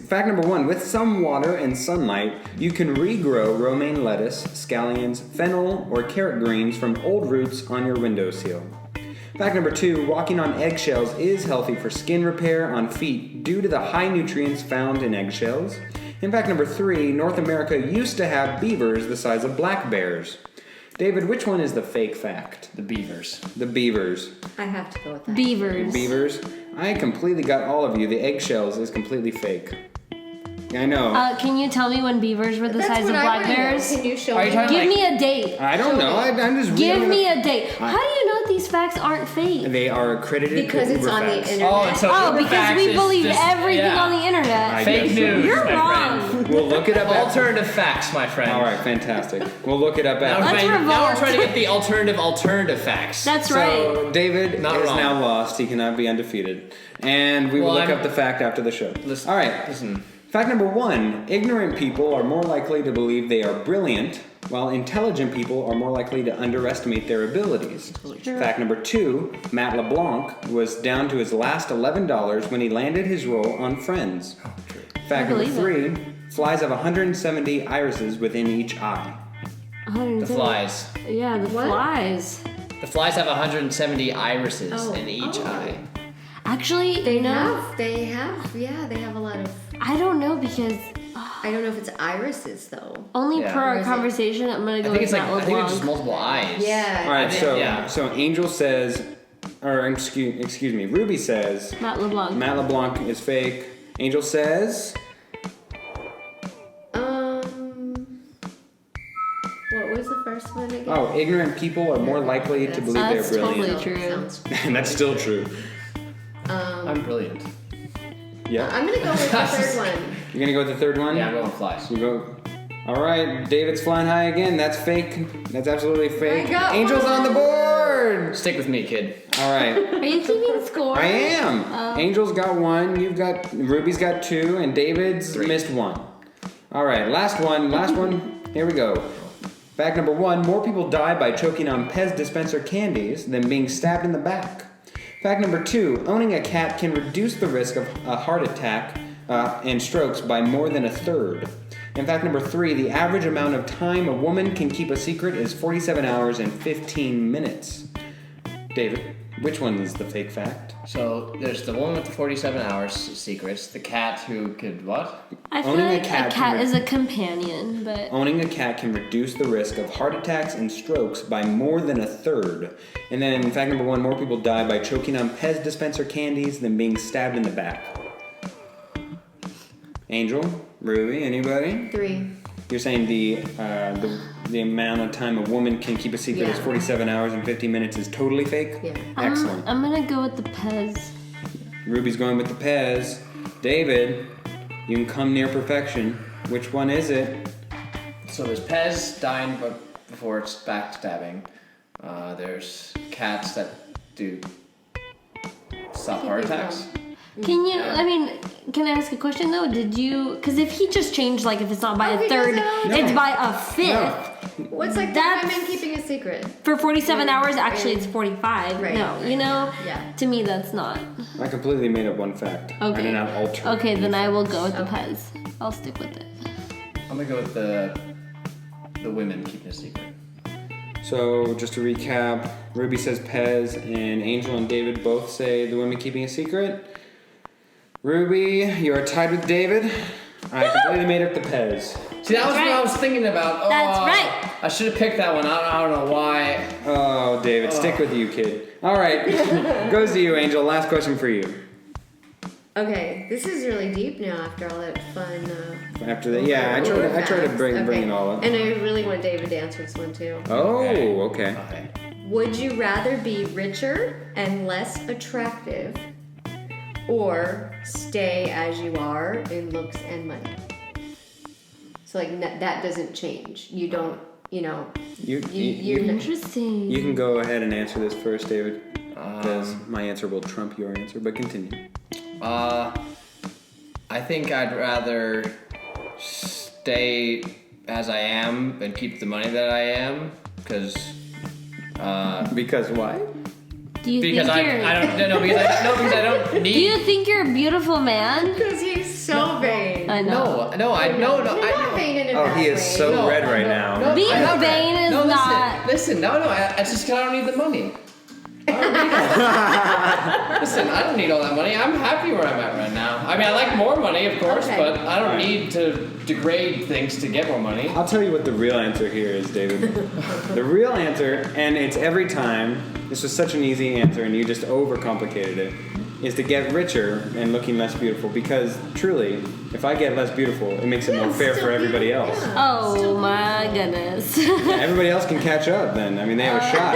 Fact number 1: with some water and sunlight, you can regrow romaine lettuce, scallions, fennel, or carrot greens from old roots on your windowsill. Fact number 2: walking on eggshells is healthy for skin repair on feet due to the high nutrients found in eggshells. And fact number 3: North America used to have beavers the size of black bears. David, which one is the fake fact? The beavers. The beavers. I have to go with that. Beavers. Beavers. I completely got all of you. The eggshells is completely fake. I know. Can you tell me when beavers were the That's size of what I black wanna know. bears? Can you show Are you me? talking Give like- me a date. I don't know. I'm just Give reading me the- a date. How do you know these facts aren't fake? They are accredited Because to it's Uber on the facts. internet. Oh, and so Oh, Uber because facts we is believe just- everything yeah. on the internet. I Fake guess so. news, You're my wrong. friend. We'll look it up. Alternative facts, my friend. All right, fantastic. We'll look it up Now after. we're, Let's trying, now we're revolt. trying to get the alternative facts. That's right. So David Not is wrong. now lost. He cannot be undefeated. And we will Well, look I'm- up the fact after the show. Listen, All right. Listen. Fact number 1: ignorant people are more likely to believe they are brilliant, while intelligent people are more likely to underestimate their abilities. Fact number 2: Matt LeBlanc was down to his last $11 when he landed his role on Friends. Fact number believe 3: flies have 170 irises within each eye. The flies. Yeah, the What? flies. The flies have 170 irises Oh. in each Oh. eye. Actually, They you know, they have a lot of. I don't know because I don't know if it's irises though. only Yeah. per Or our is it- conversation, I'm gonna I go think with it's like Matt I think LeBlanc. it's just multiple eyes. Yeah. All right, so Yeah. so Angel says, or excuse me, Ruby says Matt LeBlanc. Matt LeBlanc is fake. Angel says What was the first one again? oh, ignorant people are more likely to believe they're That's brilliant. totally true. Sounds- And that's still true. I'm brilliant. Yeah. I'm gonna go with the third one. You're gonna go with the third one? Yeah, I'm going with flies. We go. All right, David's flying high again. That's fake. That's absolutely fake. I got Angel's one. on the board. Stick with me, kid. All right. Are you keeping score? I am. Angel's got 1. You've got Ruby's got 2, and David's 3. missed 1. All right, last one. Here we go. Fact number 1: more people die by choking on Pez dispenser candies than being stabbed in the back. Fact number 2: owning a cat can reduce the risk of a heart attack and strokes by more than a third. And fact number 3: the average amount of time a woman can keep a secret is 47 hours and 15 minutes. David, which one is the fake fact? So there's the one with the 47 hours secrets, the cat who could what? I feel Owning a like cat a can cat re- is a companion, but Owning a cat can reduce the risk of heart attacks and strokes by more than a third. And then fact number 1: more people die by choking on Pez dispenser candies than being stabbed in the back. Angel, Ruby, anybody? 3. You're saying the amount of time a woman can keep a secret is Yeah. 47 hours and 50 minutes is totally fake? Yeah. Excellent. I'm gonna go with the Pez. Ruby's going with the Pez. David, you can come near perfection. Which one is it? So there's Pez dying before it's backstabbing. There's cats that do stop heart attacks. Can you? I mean, can I ask a question though? Did you? Because if he just changed, like, if it's not by a third, it's by a fifth. What's like That's- the women keeping a secret? For 47 hours, actually, it's 45. Right, No, right. you know. Yeah. To me, that's not. I completely made up one fact. I Okay. did not alter. Okay, then I will go with the Pez. I'll stick with it. I'm gonna go with the women keeping a secret. So just to recap, Ruby says Pez, and Angel and David both say the women keeping a secret. Ruby, you are tied with David. I completely made up the Pez. See, that was what right. I was thinking about. Oh, That's right. I should have picked that one. I don't know why. Oh, David, stick with you, kid. All right, goes to you, Angel. Last question for you. Okay, this is really deep now after all that fun. After that, yeah, I try to bring it all up. And I really want David to answer this one too. Oh, okay. Okay. Would you rather be richer and less attractive, or stay as you are in looks and money? So like that doesn't change. You don't, you're Interesting. You can go ahead and answer this first, David, because my answer will trump your answer. But continue. I think I'd rather stay as I am and keep the money that I am, because Because why? Do you because think I you're? don't because I don't Do need. you think you're a beautiful man? Because he's so vain. I know. No, I You're not vain in a Oh, bad he is way. so red right now. Being I'm not vain is no, not- Listen, it's just because I don't need the money. I don't need it. Listen, I don't need all that money. I'm happy where I'm at right now. I mean, I like more money, of course, Okay. but I don't Right. need to degrade things to get more money. I'll tell you what the real answer here is, David. The real answer, and it's every time, this was such an easy answer and you just overcomplicated it, is to get richer and looking less beautiful. Because truly, if I get less beautiful, it makes it more fair for everybody else. Oh my goodness. Yeah, everybody else can catch up then. I mean, they have a shot.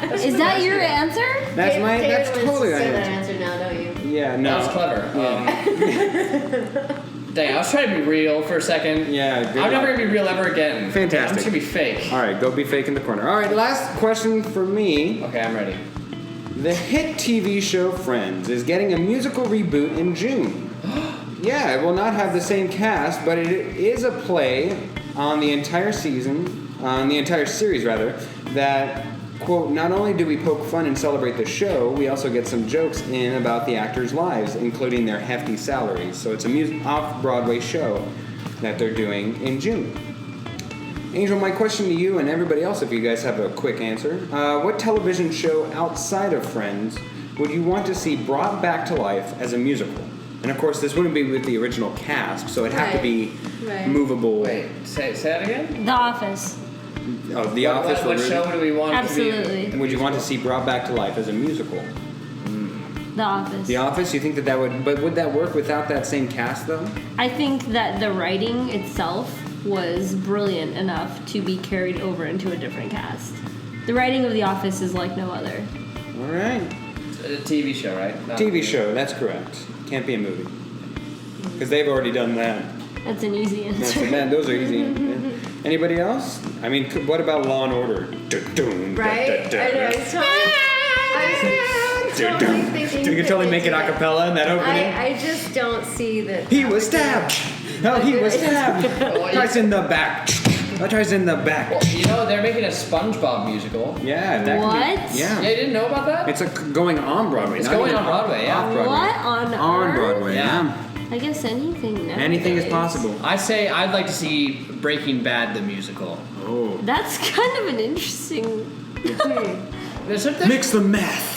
Oh, Is that your answer? That's totally my Say that answer. answer now, don't you? Yeah, no. that was clever. Yeah. Dang, I was trying to be real for a second. Yeah, good I'm never luck. gonna be real ever again. Fantastic. I'm just gonna be fake. All right, go be fake in the corner. All right, last question for me. Okay, I'm ready. The hit TV show Friends is getting a musical reboot in June. Yeah, it will not have the same cast, but it is a play on the entire season, on the entire series rather, that, quote, not only do we poke fun and celebrate the show, we also get some jokes in about the actors' lives, including their hefty salaries. So it's a off-Broadway show that they're doing in June. Angel, my question to you and everybody else, if you guys have a quick answer, what television show outside of Friends would you want to see brought back to life as a musical? And of course, this wouldn't be with the original cast, so it'd have to be Right. movable. Wait, say that again? The Office. Oh, The Office. What show do we want to Absolutely. Would you want to see brought back to life as a musical? The Office. The Office. You think that would? But would that work without that same cast, though? I think that the writing itself was brilliant enough to be carried over into a different cast. The writing of The Office is like no other. All right. be? A TV show, right? Not TV show. That's correct. Can't be a movie. Because they've already done that. That's an easy answer. Man, those are easy. Yeah. Anybody else? I mean, what about Law and Order? Right? I know. I was totally thinking. You can totally make it a cappella in that opening. I just don't see that. He was stabbed. No, he was stabbed. Tries in the back. Tries in the back. Well, you know, they're making a SpongeBob musical. Yeah. That What? Can be, Yeah, yeah. you didn't know about that? It's going on Broadway. It's not going even on Broadway, yeah. off-Broadway. What on On earth? Broadway. Yeah. I guess anything. Anything is nowadays. possible. I say I'd like to see Breaking Bad the musical. Oh. That's kind of an interesting. Mix the meth.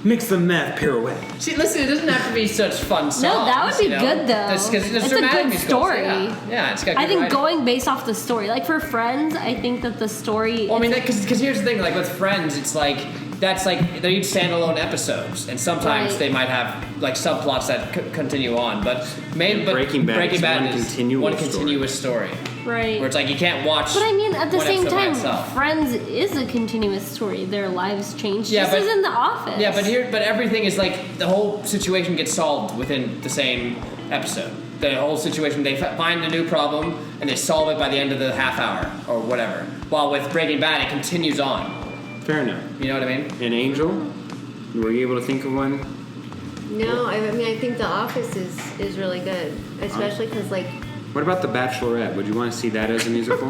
Mix the meth pirouette. See, listen, it doesn't have to be such fun songs. No, that would be you know? good though. Because It's there's a dramatic good musicals, story. Yeah, it's got good I think writing. going based off the story, like for Friends, I think that the story. Well, I mean, because here's the thing, like with Friends, it's like that's like they're each standalone episodes, and sometimes Right. they might have like subplots that continue on. But Breaking Bad is one continuous story. right. Where it's like you can't watch. But I mean, at the one same episode by time, itself. Friends is a continuous story. Their lives change, Yeah, just but- as in The Office. Yeah, but everything is like the whole situation gets solved within the same episode. The whole situation, they find a new problem and they solve it by the end of the half hour or whatever. While with Breaking Bad, it continues on. Fair enough. You know what I mean? An Angel? Were you able to think of one? No, I mean I think The Office is really good, especially because like. What about The Bachelorette? Would you want to see that as a musical?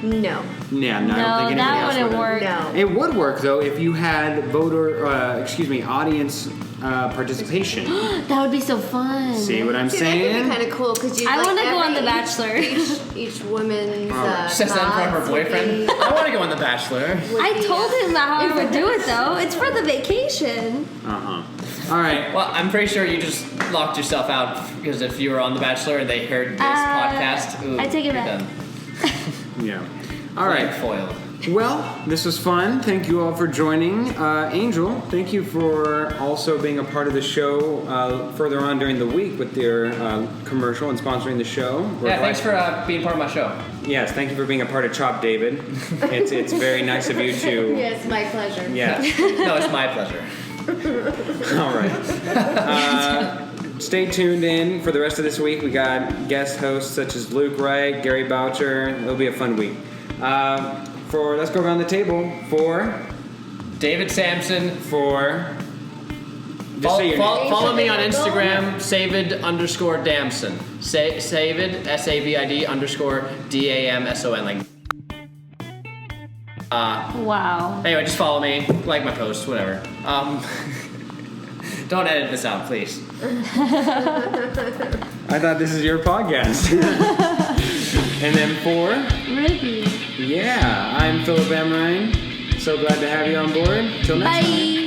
No. Yeah, no, I don't think anybody that else wouldn't would. work. No. It would work though if you had audience participation. That would be so fun. See what I'm See, saying? that could be kind of cool because you. I like, want to go on every- The Bachelor. Each woman's. Says that in front of her thoughts would boyfriend. be- I want to go on The Bachelor. I told him how I would do it though. It's for the vacation. All right. Well, I'm pretty sure you just locked yourself out because if you were on The Bachelor and they heard this podcast, ooh, I take it you're back. done. Yeah. All right. Foiled. Well, this was fun. Thank you all for joining. Angel, thank you for also being a part of the show further on during the week with your commercial and sponsoring the show. Yeah, thanks for being part of my show. Yes, thank you for being a part of Chop David. It's very nice of you to. Yes, my pleasure. Yes. No, it's my pleasure. All right. Stay tuned in for the rest of this week. We got guest hosts such as Luke Wright, Gary Boucher. It'll be a fun week. Let's go around the table for David Samson. Just say your name. Follow me on Instagram, Savid_Damson. Savid, SAVID_DAMSON. Like. Wow. Anyway, just follow me, like my posts, whatever. Don't edit this out, please. I thought this is your podcast. And then for Ricky. I'm Philip Amrine. So glad to have you on board. Till next time. Bye.